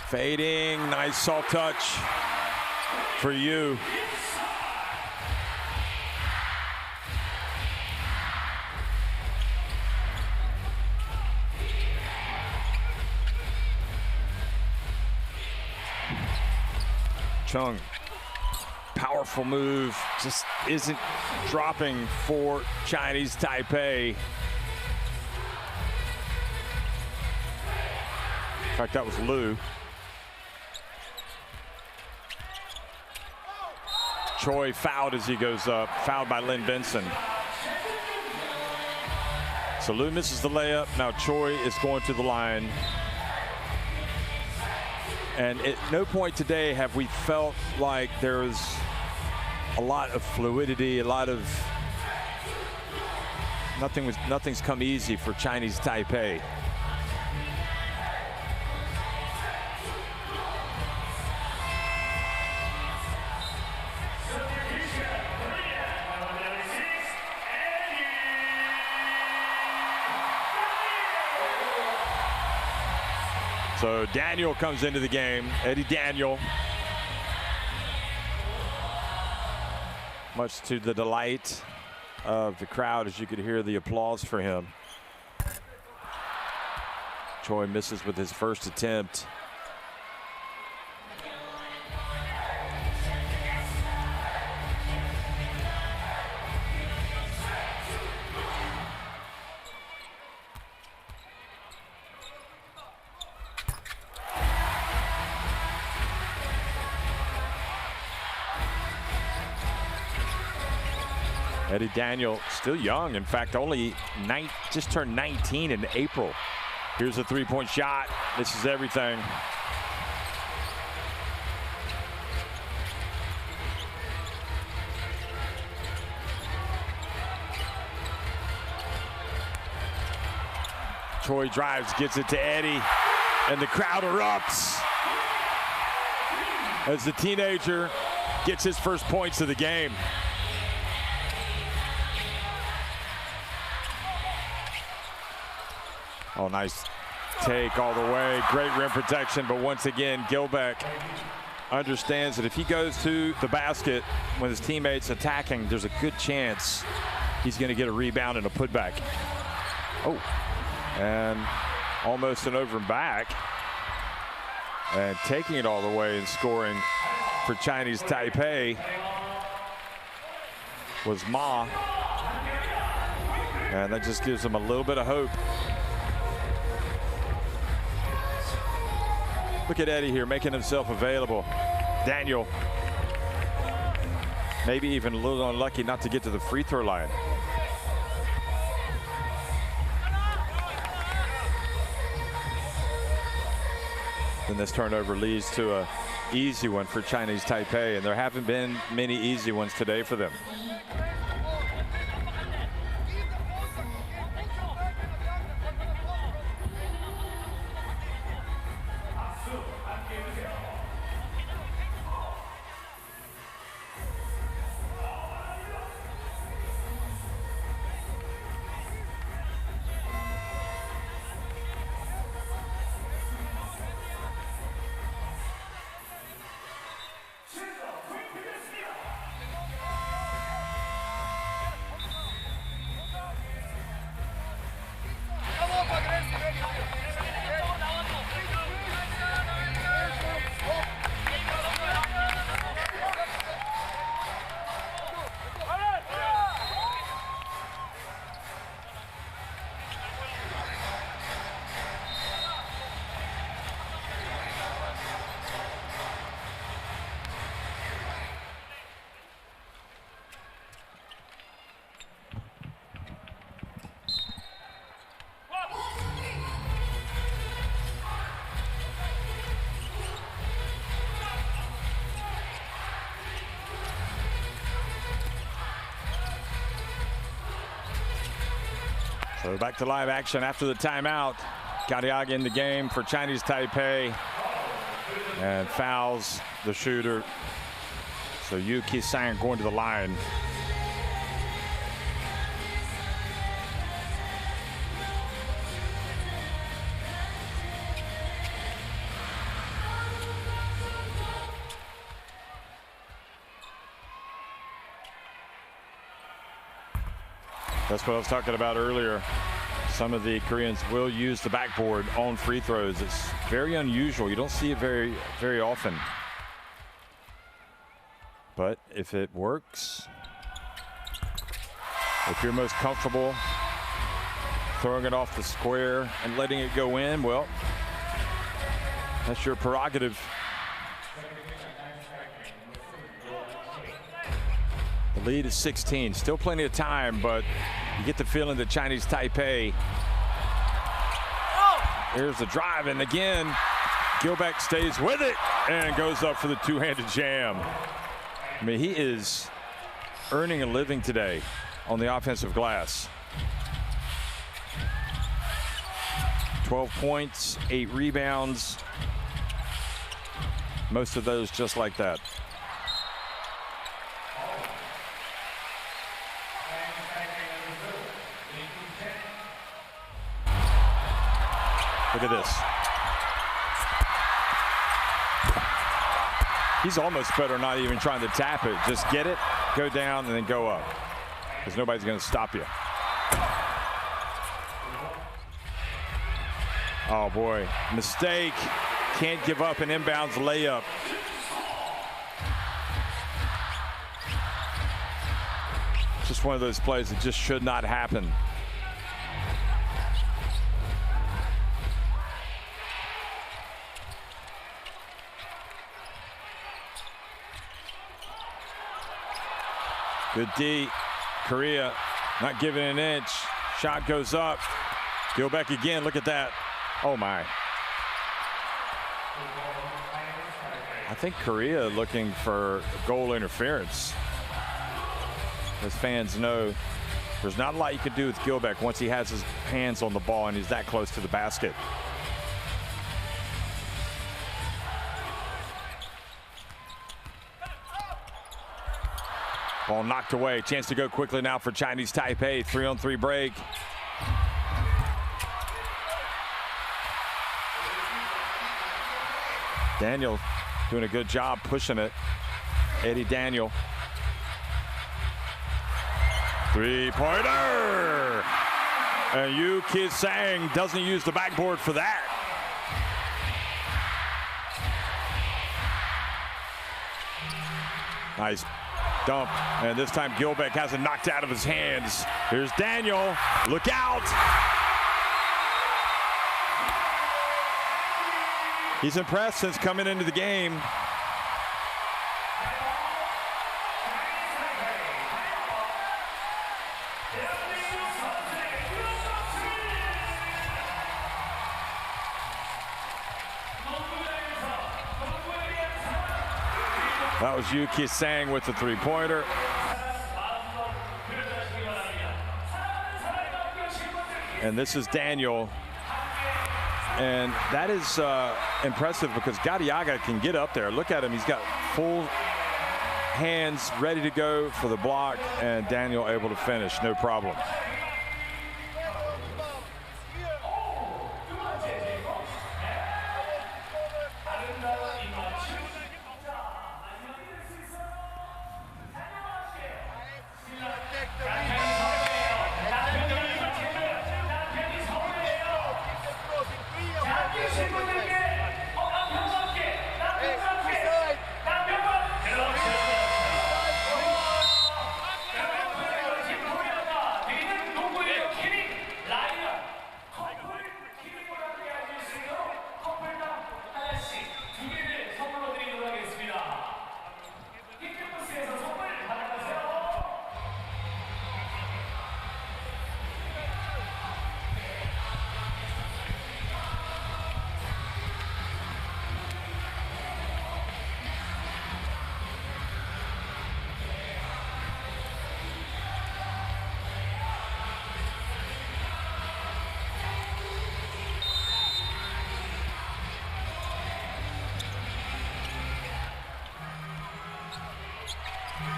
Fading, nice soft touch for you. Chung, powerful move, just isn't dropping for Chinese Taipei. In fact, that was Liu. Choi fouled as he goes up, fouled by Lin Benson. So Liu misses the layup. Now Choi is going to the line. And at no point today have we felt like there's a lot of fluidity, a lot of nothing's come easy for Chinese Taipei. So Daniel comes into the game, Eddie Daniel. Much to the delight of the crowd as you could hear the applause for him. Choi misses with his first attempt. Eddie Daniel, still young. In fact, only just turned 19 in April. Here's a three-point shot. This is everything. Choi drives, gets it to Eddie, and the crowd erupts as the teenager gets his first points of the game. Oh, nice take all the way. Great rim protection, but once again, Gilbeck understands that if he goes to the basket when his teammates attacking, there's a good chance he's going to get a rebound and a putback. Oh, and almost an over and back. And taking it all the way and scoring for Chinese Taipei was Ma. And that just gives them a little bit of hope. Look at Eddie here making himself available. Daniel, maybe even a little unlucky not to get to the free throw line. And this turnover leads to an easy one for Chinese Taipei, and there haven't been many easy ones today for them. So back to live action after the timeout. Kariage in the game for Chinese Taipei. And fouls the shooter. So Yu Ki-sang going to the line. That's what I was talking about earlier. Some of the Koreans will use the backboard on free throws. It's very unusual. You don't see it very often. if it works. If you're most comfortable throwing it off the square and letting it go in, well, that's your prerogative. The lead is 16. Still plenty of time, but you get the feeling that Chinese Taipei. Here's the drive, and again, Gilbeck stays with it and goes up for the two-handed jam. I mean, he is earning a living today on the offensive glass. 12 points, 8 rebounds. Most of those just like that. Look at this. He's almost better not even trying to tap it. Just get it, go down, and then go up. Because nobody's going to stop you. Oh, boy. Mistake. Can't give up an inbounds layup. Just one of those plays that just should not happen. Good D. Korea not giving an inch. Shot goes up. Gilbeck again. Look at that. Oh, my. I think Korea looking for goal interference. As fans know, there's not a lot you can do with Gilbeck once he has his hands on the ball and he's that close to the basket. Ball knocked away. Chance to go quickly now for Chinese Taipei. 3-on-3 break. Daniel doing a good job pushing it. Eddie Daniel. Three-pointer! And Yu Ki-sang doesn't use the backboard for that. Nice dump, and this time Gilbeck has it knocked out of his hands. Here's Daniel. Look out! He's impressed since coming into the game. That was Yu Ki-sang with the three-pointer. And this is Daniel. And that is impressive because Gadiaga can get up there. Look at him. He's got full hands ready to go for the block, and Daniel able to finish. No problem.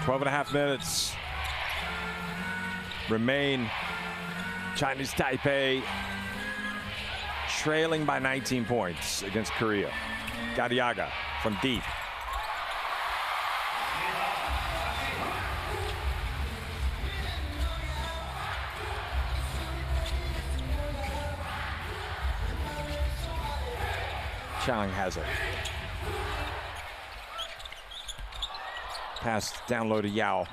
Twelve and a half minutes remain. Chinese Taipei trailing by 19 points against Korea. Gadiaga from deep. Chang has it. Pass down low to Yao.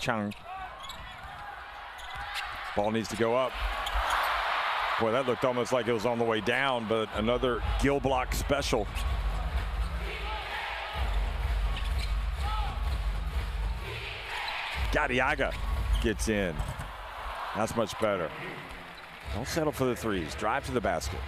Chang. Ball needs to go up. Boy, that looked almost like it was on the way down, but another Gill block special. Gadiaga gets in. That's much better. Don't settle for the threes. Drive to the basket.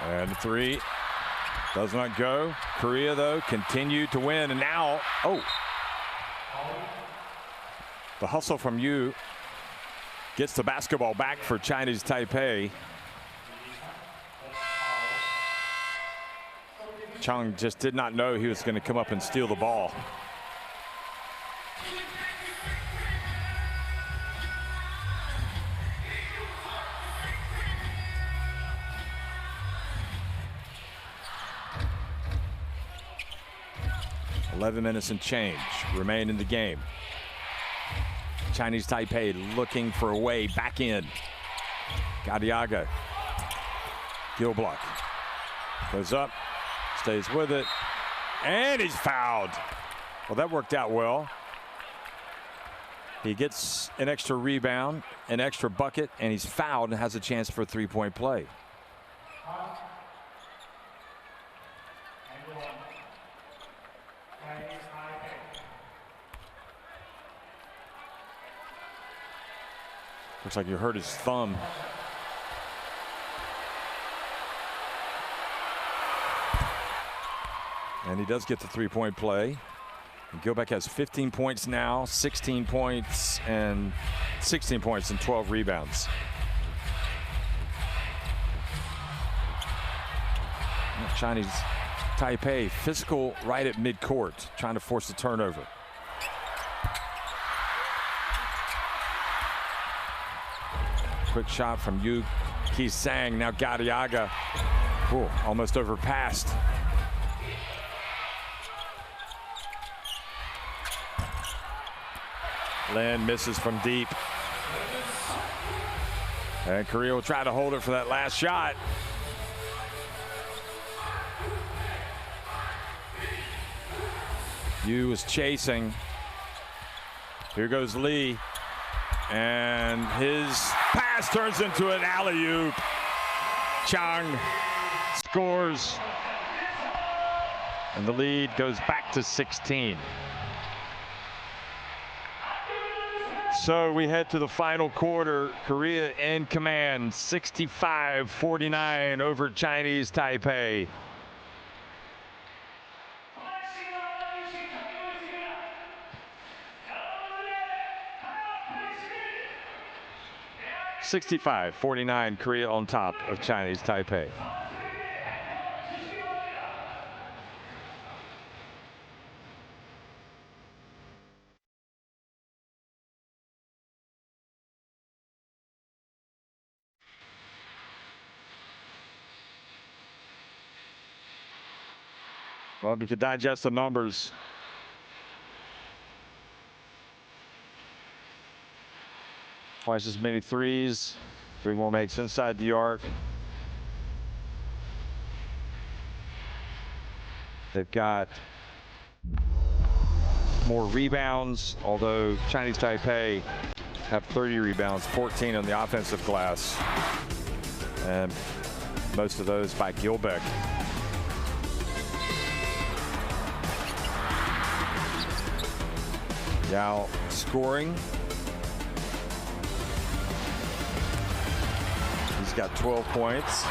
And the three does not go. Korea, though, continued to win. And now, the hustle from Yu gets the basketball back for Chinese Taipei. Chang just did not know he was going to come up and steal the ball. .11 minutes and change remain in the game. Chinese Taipei looking for a way back in. Gadiaga. Gill block. Goes up. Stays with it. And he's fouled. Well, that worked out well. He gets an extra rebound, an extra bucket, and he's fouled and has a chance for a three-point play. Looks like you hurt his thumb. And he does get the three-point play. And Gilbeck has 15 points now, 16 points and 16 points and 12 rebounds. Chinese Taipei physical right at midcourt, trying to force the turnover. Quick shot from Yu Ki-sang. Now Gadiaga. Ooh, almost overpassed. Lin misses from deep. And Korea will try to hold it for that last shot. Yu was chasing. Here goes Lee. And his pass turns into an alley-oop. Chang scores. And the lead goes back to 16. So we head to the final quarter. Korea in command, 65-49 over Chinese Taipei. (65-49) Korea on top of Chinese Taipei. Well, if you digest the numbers, twice as many threes, 3 more makes inside the arc. They've got more rebounds, although Chinese Taipei have 30 rebounds, 14 on the offensive glass, and most of those by Gilbeck. Yao scoring. He's got 12 points.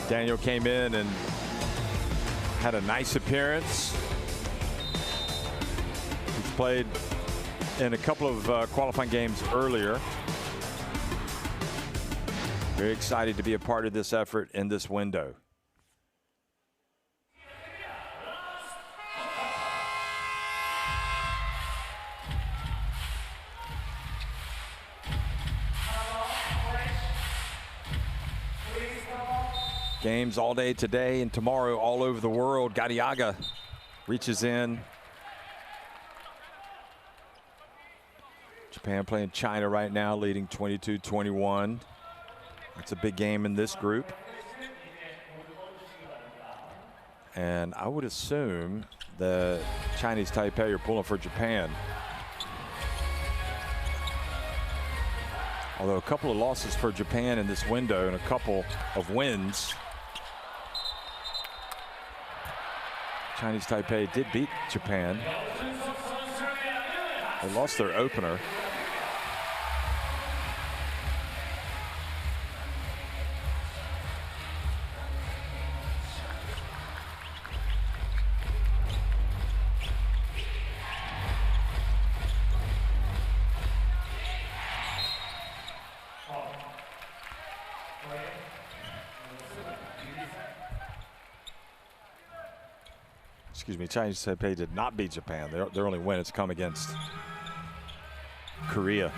Daniel came in and had a nice appearance. He's played in a couple of qualifying games earlier. Very excited to be a part of this effort in this window. Games all day today and tomorrow all over the world. Gadiaga reaches in. Japan playing China right now, leading 22-21. It's a big game in this group. And I would assume the Chinese Taipei are pulling for Japan. Although a couple of losses for Japan in this window and a couple of wins. Chinese Taipei did beat Japan. They lost their opener. Excuse me, Chinese Taipei did not beat Japan. Their only win has come against Korea.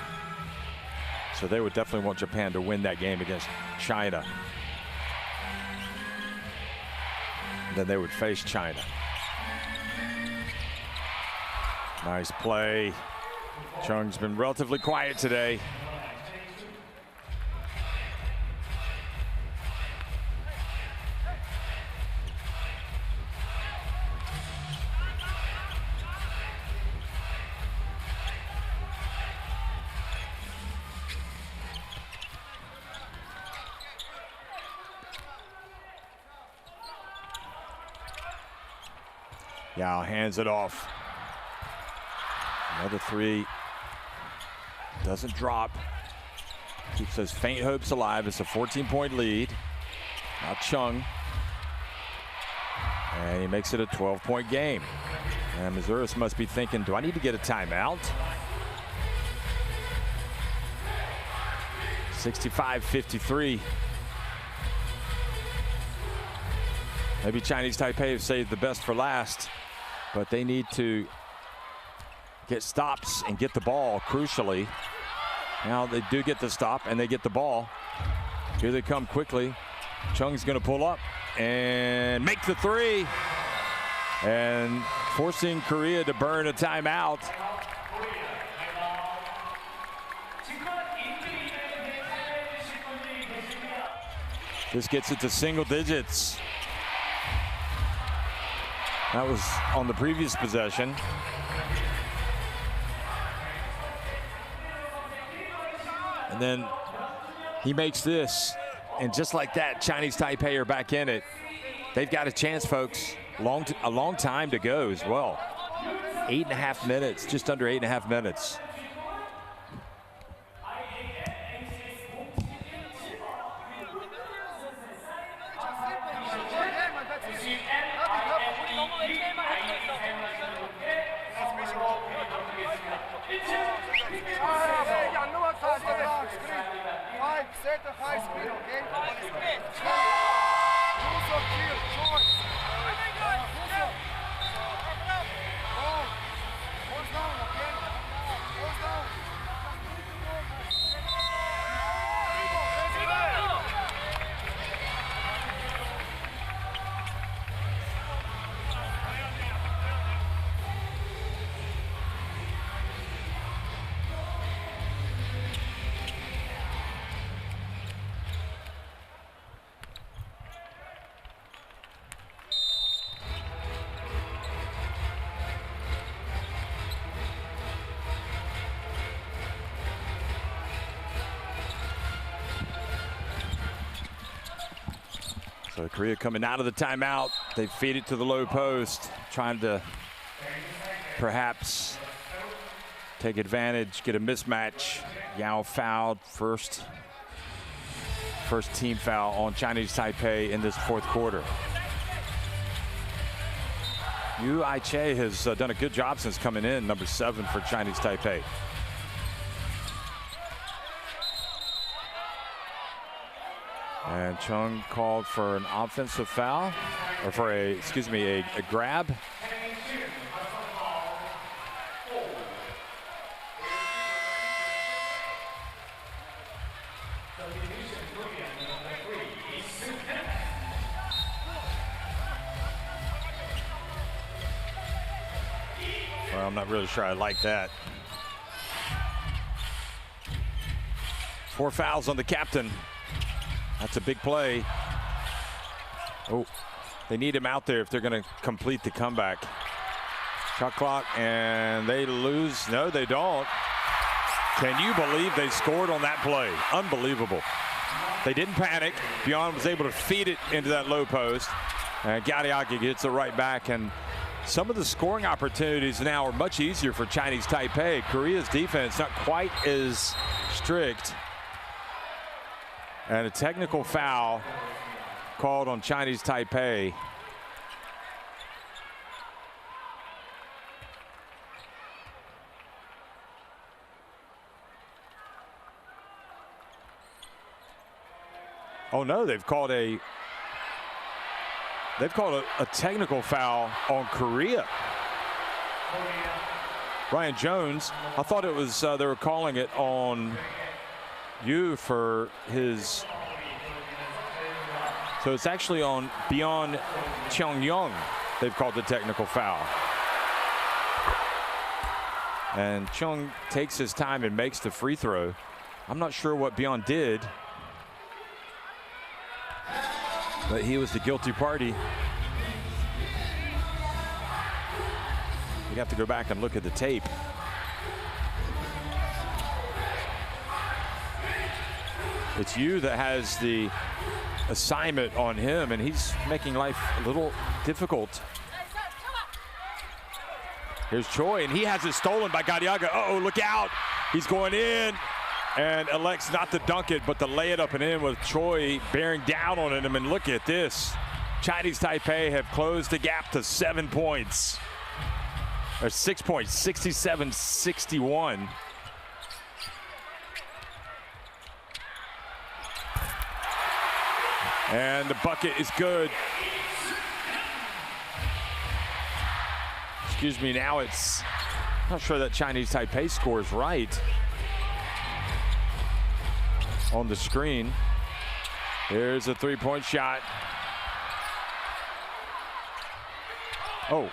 So they would definitely want Japan to win that game against China. And then they would face China. Nice play. Chung's been relatively quiet today. Yao hands it off. Another three. Doesn't drop. Keeps those faint hopes alive. It's a 14-point lead. Now Chung. And he makes it a 12-point game. And Mazuris must be thinking, do I need to get a timeout? 65-53. Maybe Chinese Taipei have saved the best for last, but they need to get stops and get the ball crucially. Now they do get the stop and they get the ball. Here they come quickly. Chung's going to pull up and make the three, and forcing Korea to burn a timeout. This gets it to single digits. That was on the previous possession. And then he makes this, and just like that, Chinese Taipei are back in it. They've got a chance, folks. A long time to go as well. 8.5 minutes, just under 8.5 minutes. So Korea coming out of the timeout. They feed it to the low post, trying to perhaps take advantage, get a mismatch. Yao fouled first team foul on Chinese Taipei in this fourth quarter. Yu Ai-che has done a good job since coming in, number 7 for Chinese Taipei. And Chung called for an offensive foul, or for a grab. I'm not really sure I like that. 4 fouls on the captain. That's a big play. Oh, they need him out there if they're going to complete the comeback. Shot clock, and they lose. No, they don't. Can you believe they scored on that play? Unbelievable. They didn't panic. Beyond was able to feed it into that low post. And Gadiaga gets it right back. And some of the scoring opportunities now are much easier for Chinese Taipei. Korea's defense not quite as strict. And a technical foul called on Chinese Taipei. Oh no, they've called a technical foul on Korea. Ryan Jones, I thought it was they were calling it on Yu for his. So it's actually on Beyond Cheongyang. They've called the technical foul. And Cheong takes his time and makes the free throw. I'm not sure what Beyond did, but he was the guilty party. We'd have to go back and look at the tape. It's you that has the assignment on him, and he's making life a little difficult. Here's Choi, and he has it stolen by Gadiaga. Uh-oh, look out. He's going in, and elects not to dunk it, but to lay it up and in with Choi bearing down on him. And look at this. Chinese Taipei have closed the gap to 7 points. Or 6 points, 67-61. And the bucket is good. Excuse me, now it's, I'm not sure that Chinese Taipei score is right. On the screen. Here's a three-point shot. Oh.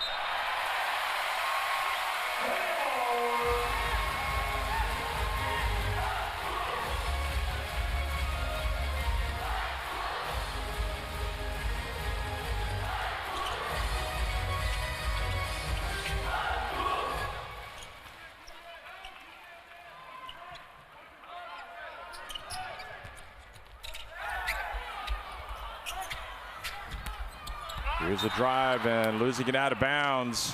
Here's a drive and losing it out of bounds.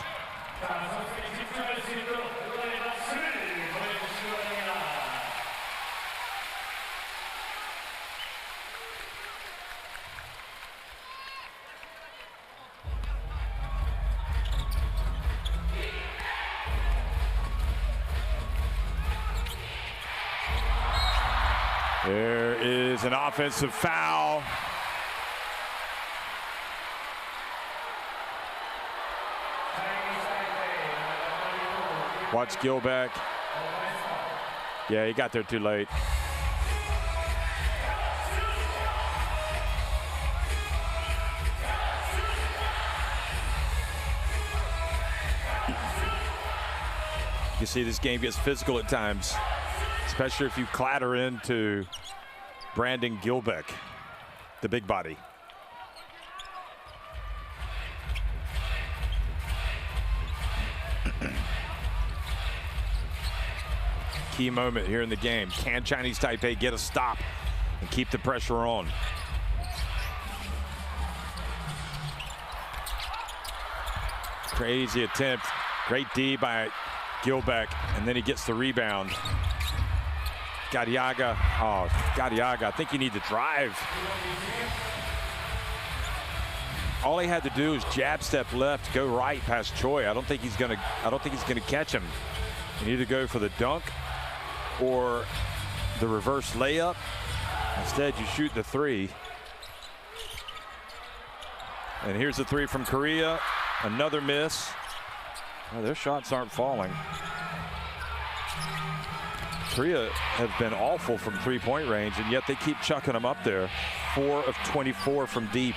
There is an offensive foul. Watch Gilbeck. Yeah, he got there too late. You see this game gets physical at times, especially if you clatter into Brandon Gilbeck, the big body. Key moment here in the game. Can Chinese Taipei get a stop and keep the pressure on? Crazy attempt. Great D by Gilbeck, and then he gets the rebound. Gadiaga. Oh, Gadiaga. I think you need to drive. All he had to do is jab step left, go right past Choi. I don't think he's gonna catch him. You need to go for the dunk or the reverse layup. Instead, you shoot the three. And here's the three from Korea. Another miss. Oh, their shots aren't falling. Korea have been awful from three-point range, and yet they keep chucking them up there. 4 of 24 from deep.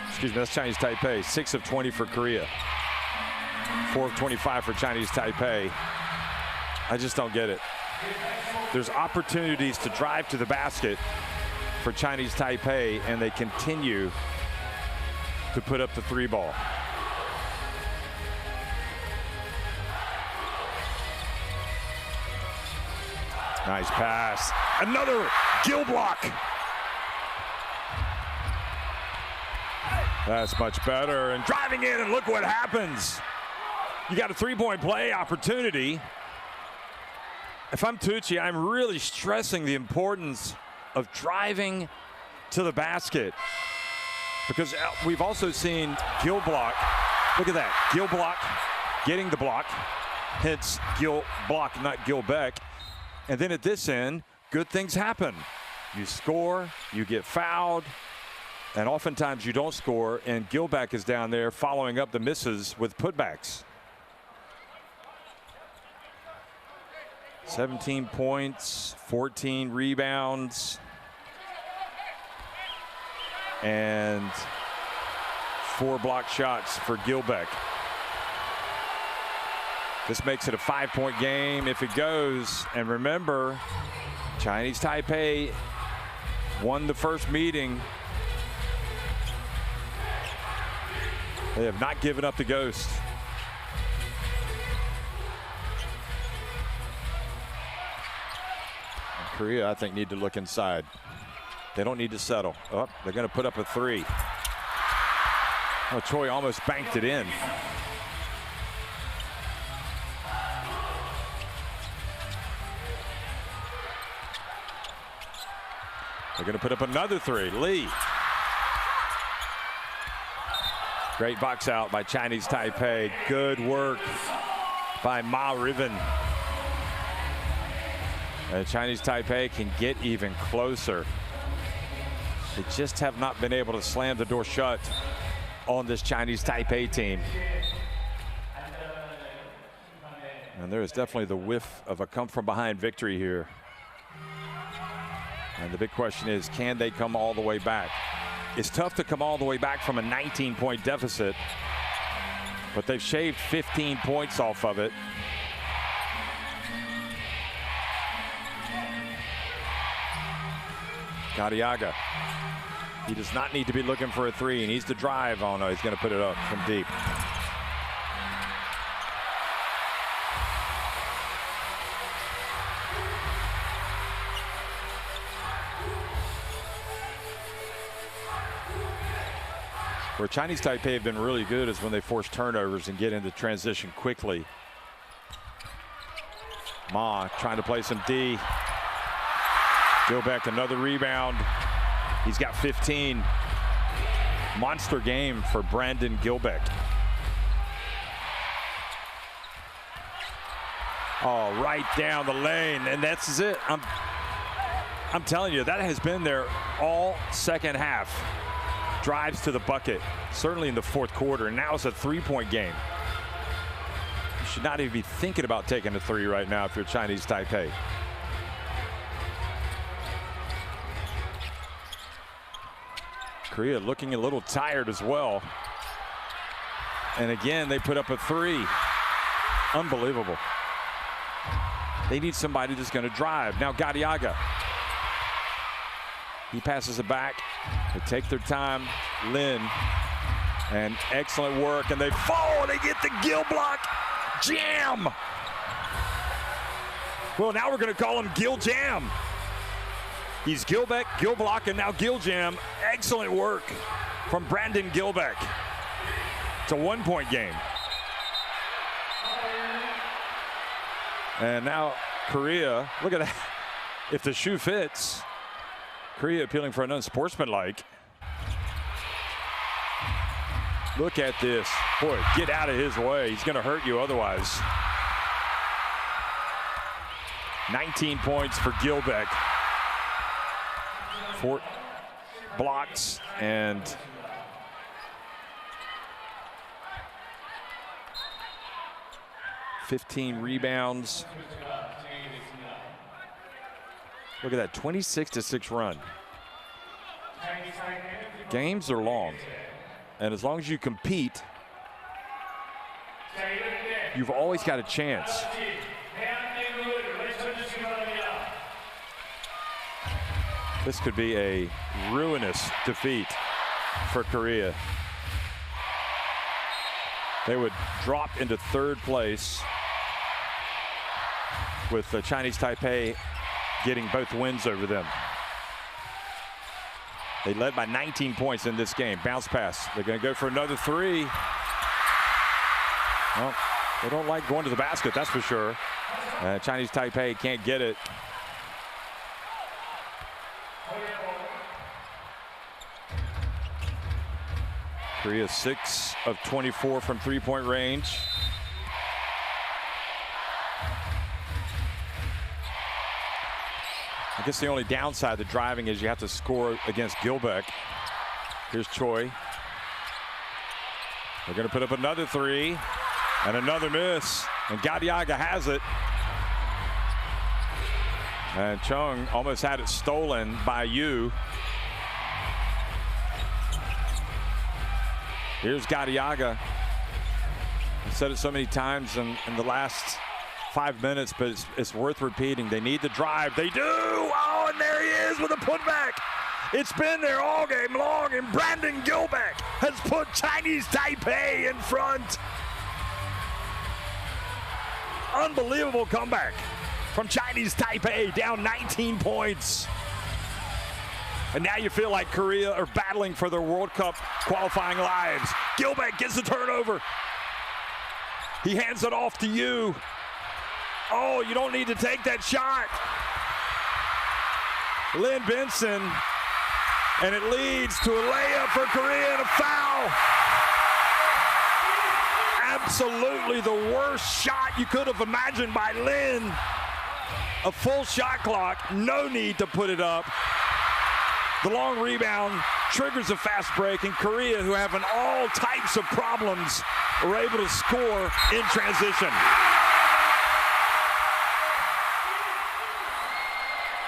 Excuse me, that's Chinese Taipei. 6 of 20 for Korea. 4 of 25 for Chinese Taipei. I just don't get it. There's opportunities to drive to the basket for Chinese Taipei, and they continue to put up the 3 ball. Nice pass. Another Gill block. That's much better. And driving in, and look what happens. You got a 3-point play opportunity. If I'm Tucci, I'm really stressing the importance of driving to the basket, because we've also seen Gill block. Look at that. Gill block, getting the block. Hence Gill block, not Gilbeck. And then at this end, good things happen. You score, you get fouled, and oftentimes you don't score, and Gilbeck is down there following up the misses with putbacks. 17 points, 14 rebounds, and 4 block shots for Gilbeck. This makes it a 5-point game if it goes. And remember, Chinese Taipei won the first meeting. They have not given up the ghost. And Korea, I think, need to look inside. They don't need to settle. Oh, they're going to put up a 3. Oh, Choi almost banked it in. They're going to put up another 3. Lee. Great box out by Chinese Taipei. Good work by Ma Riven. And Chinese Taipei can get even closer. They just have not been able to slam the door shut on this Chinese Taipei team. And there is definitely the whiff of a come-from-behind victory here. And the big question is, can they come all the way back? It's tough to come all the way back from a 19-point deficit, but they've shaved 15 points off of it. Gadiaga. He does not need to be looking for a 3. He needs to drive. Oh no, he's going to put it up from deep. Where Chinese Taipei have been really good is when they force turnovers and get into transition quickly. Ma trying to play some D. Gilbeck, another rebound. He's got 15. Monster game for Brandon Gilbeck. Oh, right down the lane, and that's it. I'm telling you, that has been there all second half. Drives to the bucket, certainly in the fourth quarter, and now it's a 3-point game. You should not even be thinking about taking a 3 right now if you're Chinese Taipei. Korea looking a little tired as well. And again, they put up a 3. Unbelievable. They need somebody that's going to drive. Now Gadiaga. He passes it back. They take their time. Lin. And excellent work. And they fall. They get the Gill block. Jam. Well, now we're going to call him Gill Jam. He's Gilbeck, Gill block, and now Gill Jam. Excellent work from Brandon Gilbeck. It's a 1-point game. And now Korea, look at that. If the shoe fits, Korea appealing for an unsportsmanlike. Look at this. Boy, get out of his way. He's going to hurt you otherwise. 19 points for Gilbeck. 4 blocks and $15 rebounds. Look at that, 26-6 run. Games are long, and as long as you compete, you've always got a chance. This could be a ruinous defeat for Korea. They would drop into third place with the Chinese Taipei getting both wins over them. They led by 19 points in this game. Bounce pass. They're going to go for another three. Well, they don't like going to the basket, that's for sure. Chinese Taipei can't get it. Korea 6 of 24 from three-point range. I guess the only downside to driving is you have to score against Gilbeck. Here's Choi. They're going to put up another three and another miss. And Gadiaga has it. And Chung almost had it stolen by Yu. Here's Gadiaga. I've said it so many times in the last 5 minutes, but it's worth repeating. They need the drive. They do. Oh, and there he is with a putback. It's been there all game long, and Brandon Gilbeck has put Chinese Taipei in front. Unbelievable comeback from Chinese Taipei, down 19 points. And now you feel like Korea are battling for their World Cup qualifying lives. Gilbeck gets the turnover. He hands it off to you. Oh, you don't need to take that shot. Lin Benson, and it leads to a layup for Korea and a foul. Absolutely the worst shot you could have imagined by Lin. A full shot clock, no need to put it up. The long rebound triggers a fast break, and Korea, who have all types of problems, are able to score in transition.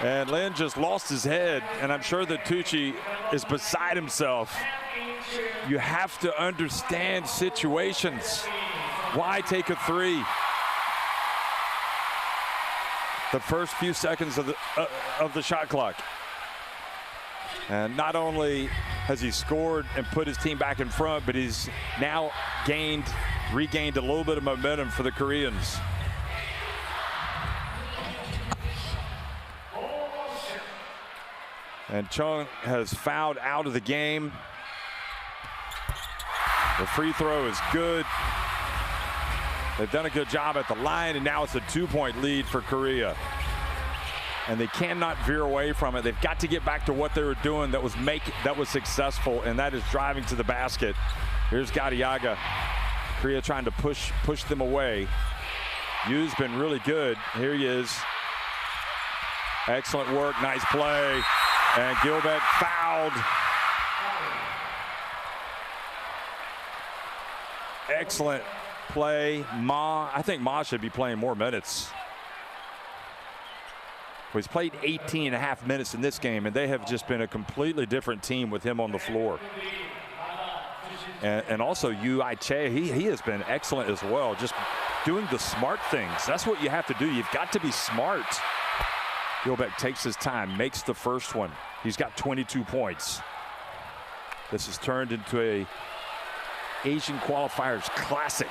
And Lin just lost his head, and I'm sure that Tucci is beside himself. You have to understand situations. Why take a three? The first few seconds of the shot clock. And not only has he scored and put his team back in front, but he's now regained a little bit of momentum for the Koreans. And Chung has fouled out of the game. The free throw is good. They've done a good job at the line, and now it's a 2-point lead for Korea. And they cannot veer away from it. They've got to get back to what they were doing that was successful, and that is driving to the basket. Here's Gadiaga. Korea trying to push them away. Yu's been really good. Here he is. Excellent work, nice play. And Gilbeck fouled. Excellent play. I think Ma should be playing more minutes. He's played 18.5 minutes in this game, and they have just been a completely different team with him on the floor. And also Yu Ai-che, he has been excellent as well, just doing the smart things. That's what you have to do. You've got to be smart. Gilbeck takes his time, makes the first one. He's got 22 points. This has turned into a Asian qualifiers classic.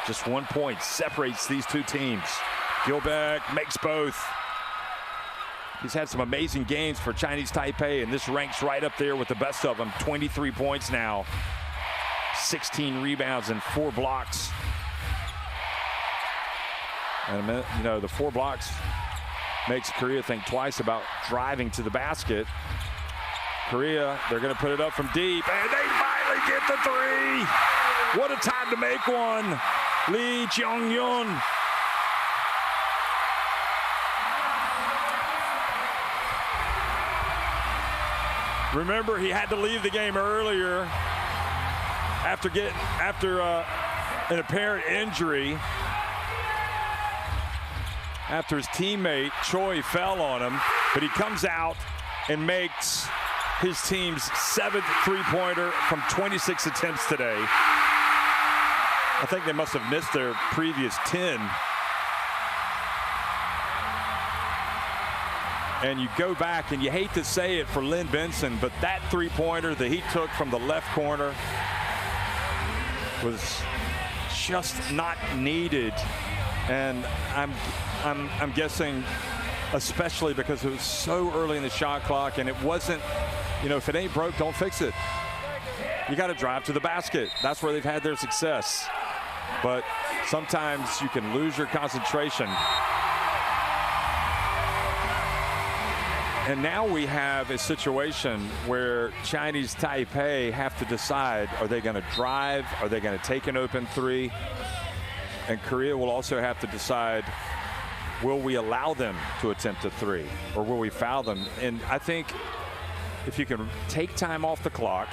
Just 1 point separates these two teams. Gilbeck makes both. He's had some amazing games for Chinese Taipei, and this ranks right up there with the best of them. 23 points now, 16 rebounds and 4 blocks. And the 4 blocks makes Korea think twice about driving to the basket. Korea, they're going to put it up from deep, and they finally get the three. What a time to make one. Lee Cheong-yun. Remember, he had to leave the game earlier after an apparent injury. After his teammate Choi fell on him, but he comes out and makes his team's 7th three-pointer from 26 attempts today. I think they must have missed their previous 10. And you go back, and you hate to say it for Lynn Benson, but that three-pointer that he took from the left corner was just not needed. And I'm guessing, especially because it was so early in the shot clock, and it wasn't, you know, if it ain't broke, don't fix it. You got to drive to the basket. That's where they've had their success. But sometimes you can lose your concentration. And now we have a situation where Chinese Taipei have to decide, are they going to drive? Are they going to take an open three? And Korea will also have to decide, will we allow them to attempt a three, or will we foul them? And I think if you can take time off the clock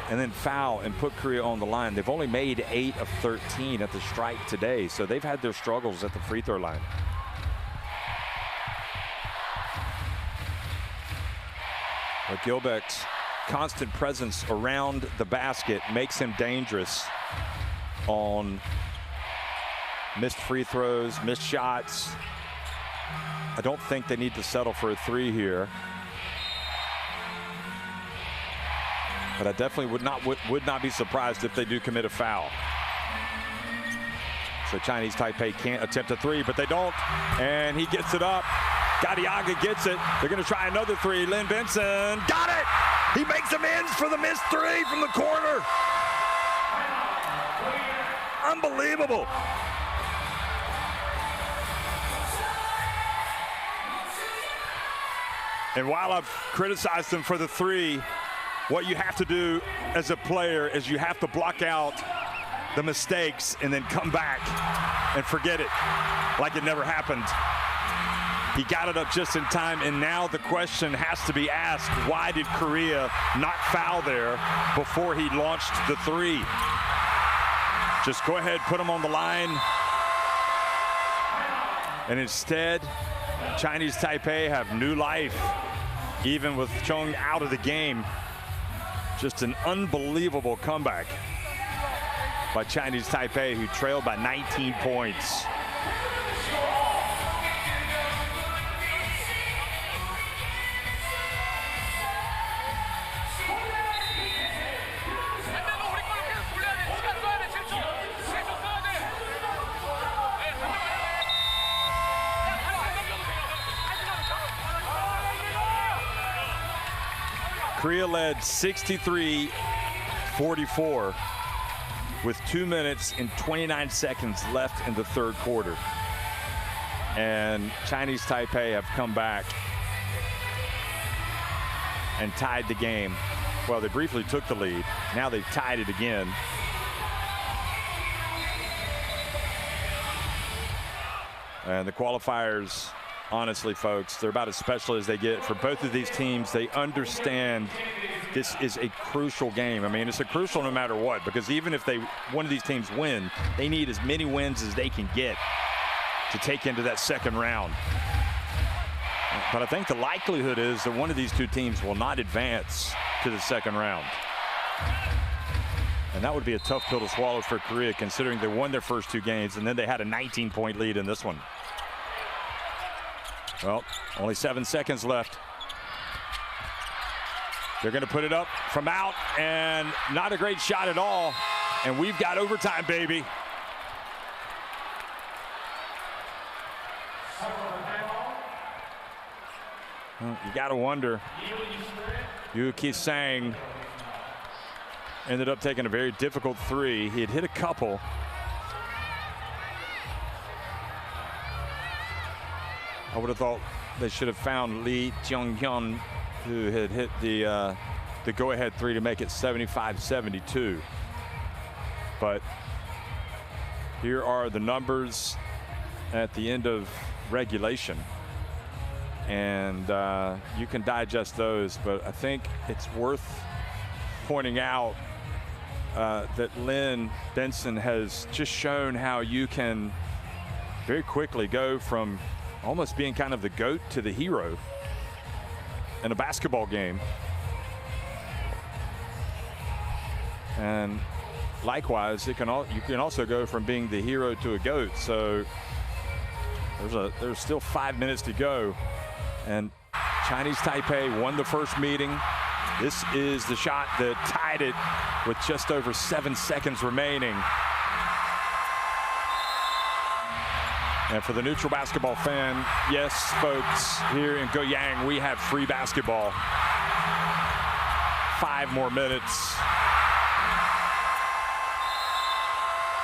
and then foul and put Korea on the line, they've only made 8 of 13 at the strike today. So they've had their struggles at the free throw line. But Gilbeck's constant presence around the basket makes him dangerous on missed free throws, missed shots. I don't think they need to settle for a three here. But I definitely would not be surprised if they do commit a foul. So Chinese Taipei can't attempt a three, but they don't. And he gets it up. Gadiaga gets it. They're going to try another three. Lynn Benson got it. He makes amends for the missed three from the corner. Unbelievable. And while I've criticized them for the three, what you have to do as a player is you have to block out the mistakes and then come back and forget it like it never happened. He got it up just in time, and now the question has to be asked, why did Korea not foul there before he launched the three? Just go ahead, put him on the line. And instead, Chinese Taipei have new life, even with Chung out of the game. Just an unbelievable comeback by Chinese Taipei, who trailed by 19 points. Korea led 63-44 with 2 minutes and 29 seconds left in the third quarter. And Chinese Taipei have come back and tied the game. Well, they briefly took the lead. Now they've tied it again. And the qualifiers, honestly, folks, they're about as special as they get for both of these teams. They understand this is a crucial game. I mean, it's a crucial no matter what, because even if one of these teams win, they need as many wins as they can get to take into that second round. But I think the likelihood is that one of these two teams will not advance to the second round. And that would be a tough pill to swallow for Korea, considering they won their first two games and then they had a 19-point lead in this one. Well, only 7 seconds left. They're going to put it up from out, and not a great shot at all. And we've got overtime, baby. Well, you got to wonder. Yu Ki-sang ended up taking a very difficult three. He had hit a couple. I would have thought they should have found Lee Jung-hyun, who had hit the go-ahead three to make it 75-72. But here are the numbers at the end of regulation. And you can digest those, but I think it's worth pointing out that Lynn Benson has just shown how you can very quickly go from almost being kind of the GOAT to the hero in a basketball game. And likewise, you can also go from being the hero to a GOAT. So there's still 5 minutes to go, and Chinese Taipei won the first meeting. This is the shot that tied it with just over 7 seconds remaining. And for the neutral basketball fan, yes, folks, here in Goyang, we have free basketball. 5 more minutes.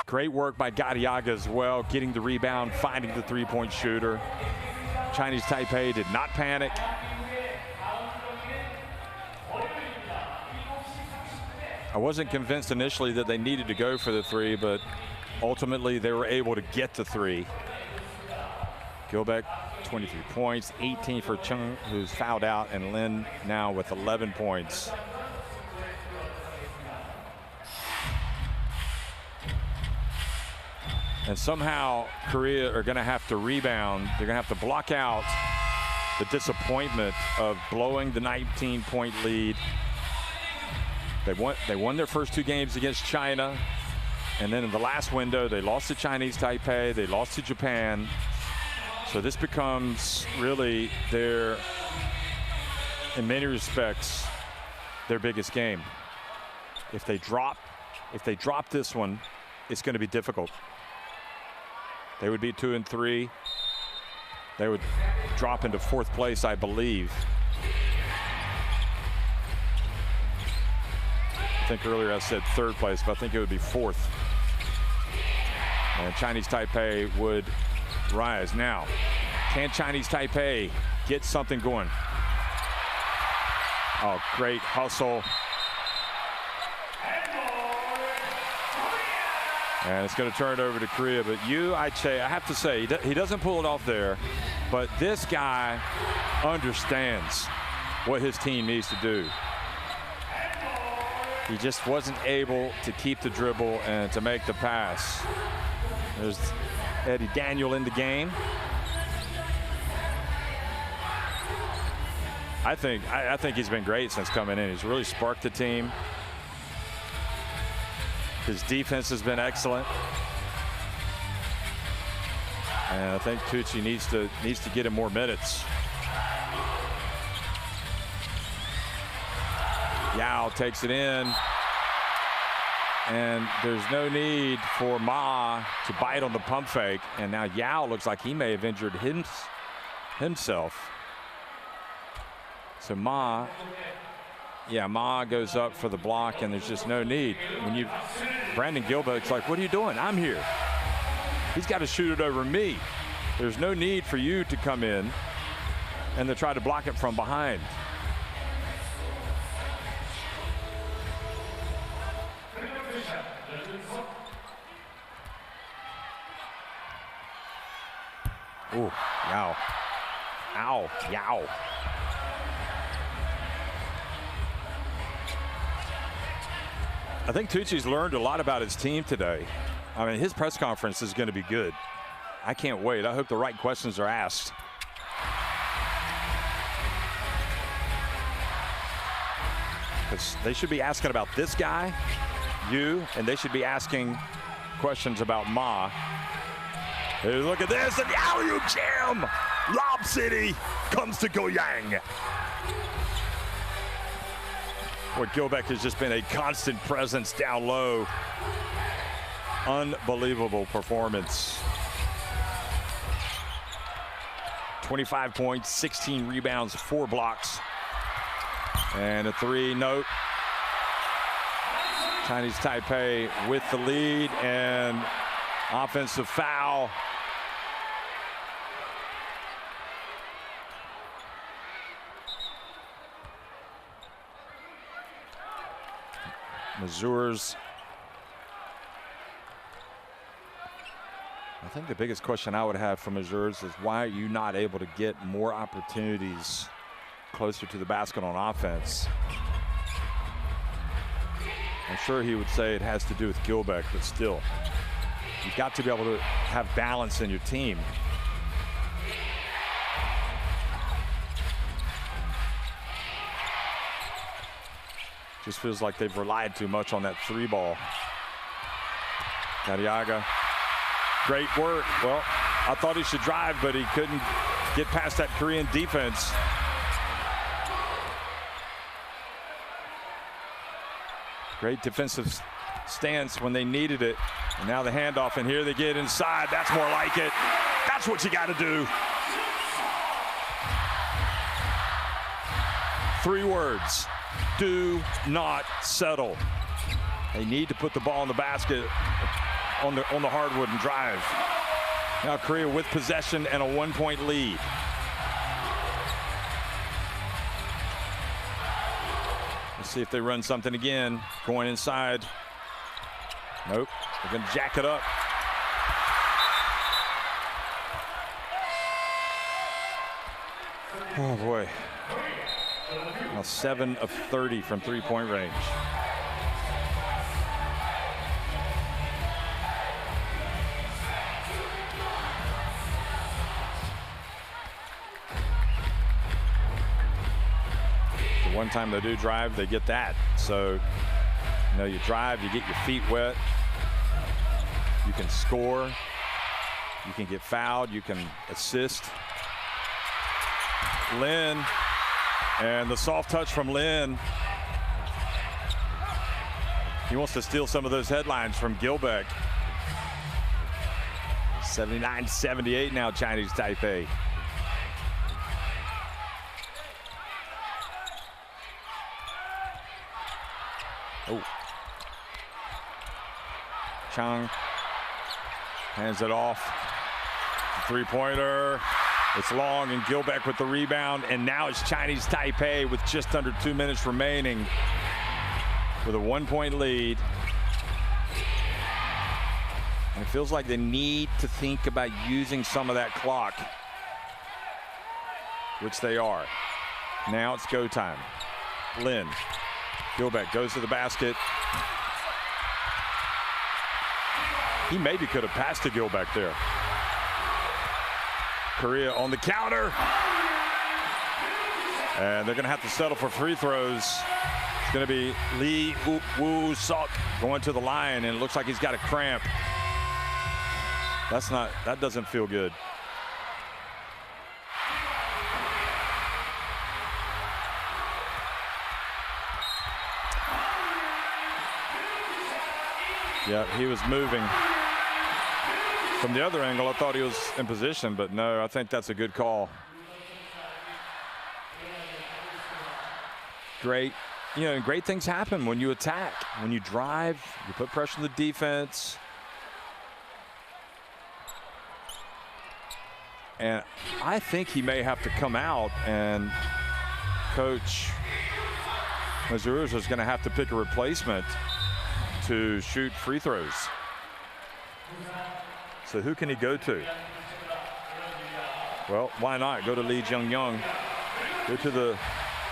Great work by Gadiaga as well, getting the rebound, finding the three-point shooter. Chinese Taipei did not panic. I wasn't convinced initially that they needed to go for the three, but ultimately they were able to get the three. Gilbeck, 23 points, 18 for Chung, who's fouled out, and Lin now with 11 points. And somehow Korea are going to have to rebound. They're going to have to block out the disappointment of blowing the 19-point lead. They won their first 2 games against China, and then in the last window they lost to Chinese Taipei, they lost to Japan. So this becomes really in many respects, their biggest game. If they drop this one, it's going to be difficult. They would be 2 and 3. They would drop into 4th place, I believe. I think earlier I said 3rd place, but I think it would be 4th. And Chinese Taipei would rise. Now, can Chinese Taipei get something going? Oh, great hustle. And it's going to turn it over to Korea, but I have to say, he doesn't pull it off there, but this guy understands what his team needs to do. He just wasn't able to keep the dribble and to make the pass. There's Eddie Daniel in the game. I think he's been great since coming in. He's really sparked the team. His defense has been excellent. And I think Tucci needs to get him more minutes. Yao takes it in. And there's no need for Ma to bite on the pump fake. And now Yao looks like he may have injured himself. So Ma goes up for the block, and there's just no need. Brandon Gilbeck's like, what are you doing? I'm here. He's got to shoot it over me. There's no need for you to come in and to try to block it from behind. Ooh, Yao. Ow, Yao. I think Tucci's learned a lot about his team today. I mean, his press conference is going to be good. I can't wait. I hope the right questions are asked. Because they should be asking about this guy, and they should be asking questions about Ma. Hey, look at this, and alley-oop jam! Lob City comes to Goyang. Boy, Gilbeck has just been a constant presence down low. Unbelievable performance. 25 points, 16 rebounds, 4 blocks. And a 3, nope. Chinese Taipei with the lead, and offensive foul. Mazur's. I think the biggest question I would have for Mazur's is, why are you not able to get more opportunities closer to the basket on offense? I'm sure he would say it has to do with Gilbeck, but still, you've got to be able to have balance in your team. Just feels like they've relied too much on that 3 ball. Kadiaga, great work. Well, I thought he should drive, but he couldn't get past that Korean defense. Great defensive stance when they needed it. And now the handoff, and here they get inside. That's more like it. That's what you got to do. 3 words: do not settle. They need to put the ball in the basket on the hardwood and drive. Now Korea with possession and a 1-point lead. Let's see if they run something again. Going inside. Nope. They're going to jack it up. Oh boy. Now 7 of 30 from 3-point range. The one time they do drive, they get that. So, you know, you drive, you get your feet wet, you can score, you can get fouled, you can assist. Lin, and the soft touch from Lin. He wants to steal some of those headlines from Gilbeck. 79-78 now, Chinese Taipei. Oh. Chang hands it off. 3-pointer. It's long, and Gilbeck with the rebound, and now it's Chinese Taipei with just under 2 minutes remaining with a 1-point lead. And it feels like they need to think about using some of that clock, which they are. Now it's go time. Lin. Gilbeck goes to the basket. He maybe could have passed to Gilbeck there. Korea on the counter. And they're going to have to settle for free throws. It's going to be Lee Woo-Suk going to the line, and it looks like he's got a cramp. That doesn't feel good. Yeah, he was moving. From the other angle, I thought he was in position, but no, I think that's a good call. Great, you know, great things happen when you attack, when you drive, you put pressure on the defense. And I think he may have to come out, and Coach Mazuruza is going to have to pick a replacement to shoot free throws. So who can he go to? Well, why not go to Lee Jung-young? Go to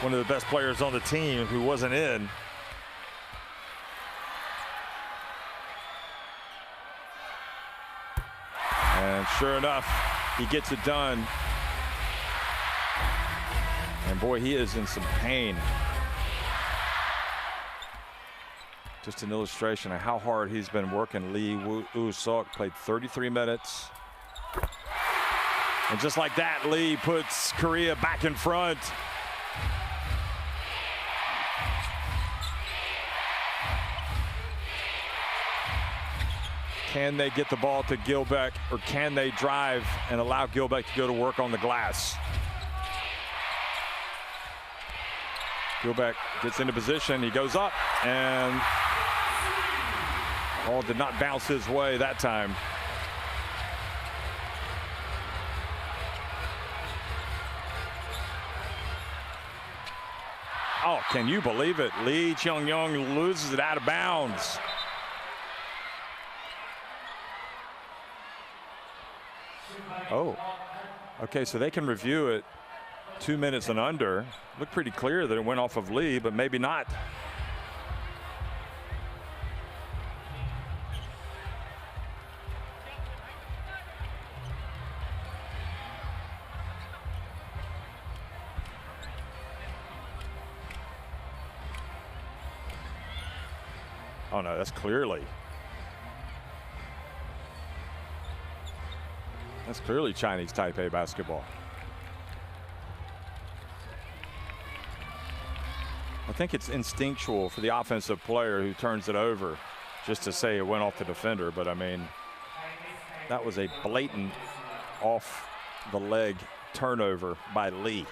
one of the best players on the team who wasn't in. And sure enough, he gets it done. And boy, he is in some pain. Just an illustration of how hard he's been working. Lee Woo-Suk played 33 minutes. And just like that, Lee puts Korea back in front. Can they get the ball to Gilbeck, or can they drive and allow Gilbeck to go to work on the glass? Gilbeck gets into position, he goes up, and ball did not bounce his way that time. Oh, can you believe it? Lee Cheong-young loses it out of bounds. Oh, okay, so they can review it 2 minutes and under. Looked pretty clear that it went off of Lee, but maybe not. Oh no, that's clearly. That's clearly Chinese Taipei basketball. I think it's instinctual for the offensive player who turns it over just to say it went off the defender, but I mean, that was a blatant off the leg turnover by Lee.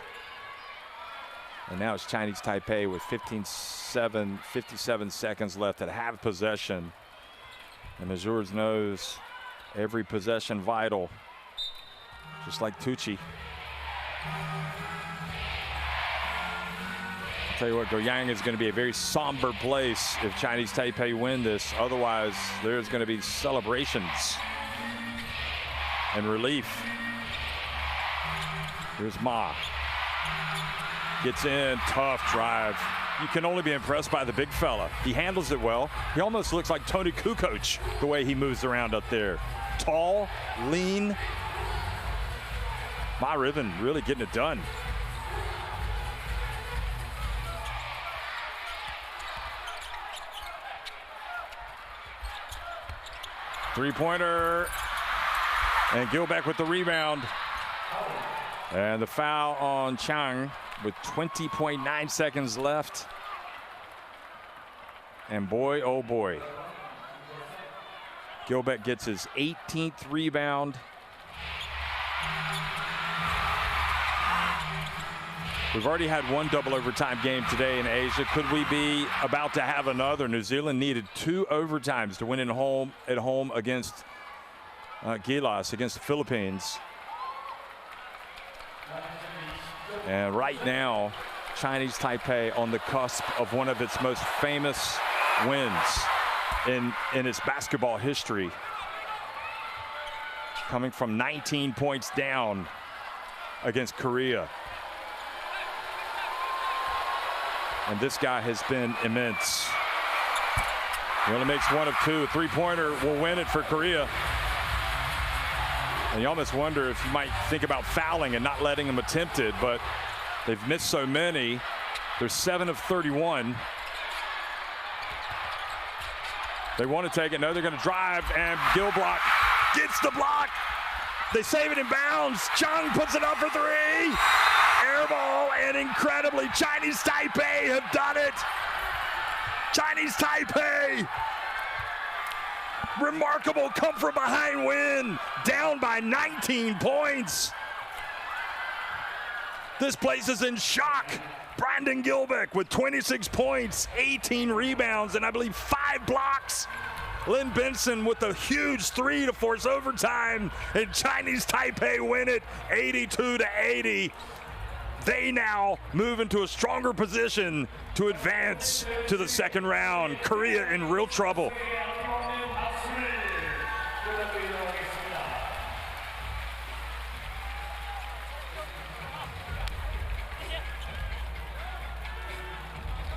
And now it's Chinese Taipei with 57 seconds left at half possession. And Mazurs knows every possession vital, just like Tucci. I'll tell you what, Goyang is going to be a very somber place if Chinese Taipei win this. Otherwise, there's going to be celebrations and relief. Here's Ma. Gets in, tough drive. You can only be impressed by the big fella. He handles it well. He almost looks like Tony Kukoc the way he moves around up there. Tall, lean. Ma Riven really getting it done. Three-pointer. And Gilbeck with the rebound. And the foul on Chang with 20.9 seconds left. And boy, oh boy. Gilbeck gets his 18th rebound. We've already had one double overtime game today in Asia. Could we be about to have another? New Zealand needed 2 overtimes to win at home against Gilas, against the Philippines. And right now, Chinese Taipei on the cusp of one of its most famous wins in its basketball history. Coming from 19 points down against Korea. And this guy has been immense. He only makes 1 of 2. A three-pointer will win it for Korea. And you almost wonder if you might think about fouling and not letting them attempt it, but they've missed so many. They're 7 of 31. They want to take it. No, they're going to drive, and Gilblock gets the block. They save it in bounds. Chung puts it up for 3. Air ball, and incredibly, Chinese Taipei have done it. Chinese Taipei. Remarkable come from behind win, down by 19 points. This place is in shock. Brandon Gilbeck with 26 points, 18 rebounds, and I believe 5 blocks. Lynn Benson with a huge 3 to force overtime, and Chinese Taipei win it 82-80. They now move into a stronger position to advance to the second round. Korea in real trouble.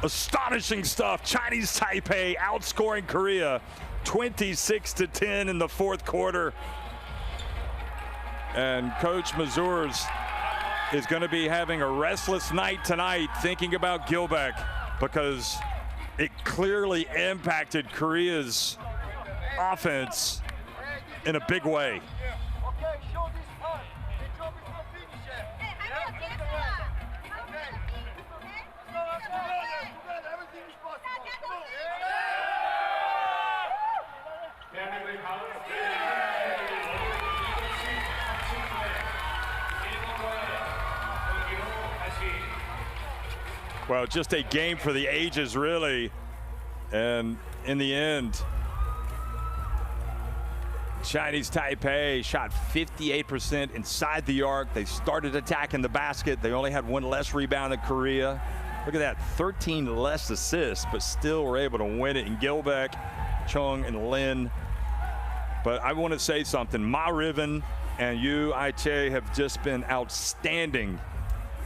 Astonishing stuff. Chinese Taipei outscoring Korea 26-10 in the 4th quarter. And Coach Mazurs is going to be having a restless night tonight thinking about Gilbeck, because it clearly impacted Korea's offense in a big way. Well, just a game for the ages, really. And in the end, Chinese Taipei shot 58% inside the arc. They started attacking the basket. They only had 1 less rebound than Korea. Look at that, 13 less assists, but still were able to win it. And Gilbeck, Chung, and Lin. But I want to say something. Ma Riven and Yu Aiche have just been outstanding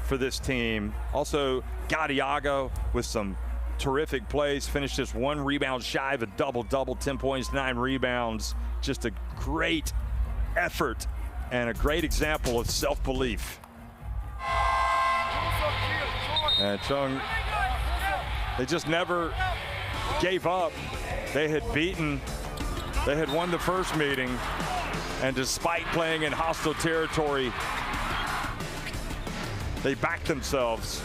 for this team. Also, Gadiago with some terrific plays, finished just 1 rebound shy of a double-double, 10 points, 9 rebounds. Just a great effort and a great example of self-belief. And Chung, they just never gave up. They had won the first meeting. And despite playing in hostile territory, they backed themselves.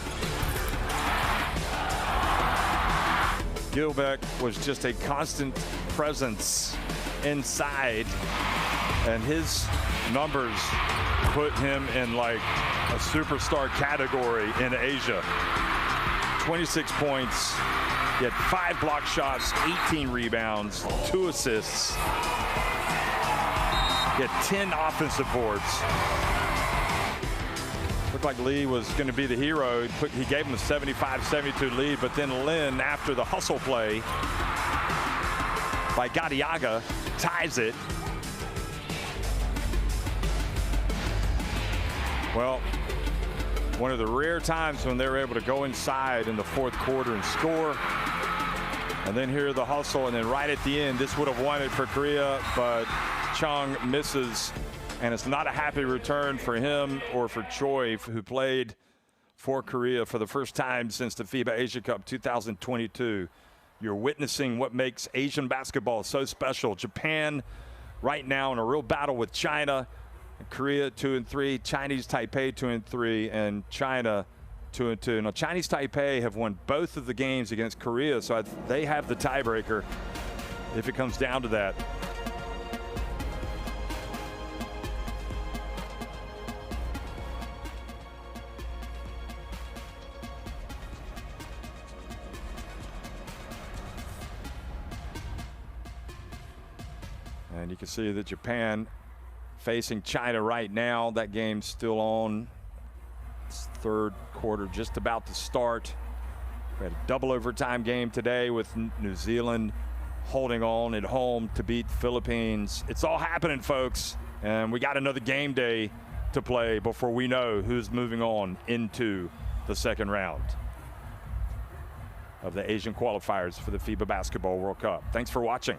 Gilbeck was just a constant presence inside, and his numbers put him in like a superstar category in Asia. 26 points, he had 5 block shots, 18 rebounds, 2 assists. He had 10 offensive boards. Looked like Lee was going to be the hero. He gave him a 75-72 lead, but then Lin, after the hustle play by Gadiaga, ties it. Well, one of the rare times when they were able to go inside in the 4th quarter and score. And then here the hustle, and then right at the end, this would have won it for Korea, but Chung misses, and it's not a happy return for him or for Choi, who played for Korea for the first time since the FIBA Asia Cup 2022. You're witnessing what makes Asian basketball so special. Japan right now in a real battle with China. Korea 2-3, Chinese Taipei 2-3, and China 2-2. Now Chinese Taipei have won both of the games against Korea, so they have the tiebreaker if it comes down to that. And you can see that Japan facing China right now. That game's still on. It's 3rd quarter just about to start. We had a double overtime game today with New Zealand holding on at home to beat Philippines. It's all happening, folks. And we got another game day to play before we know who's moving on into the 2nd round of the Asian qualifiers for the FIBA Basketball World Cup. Thanks for watching.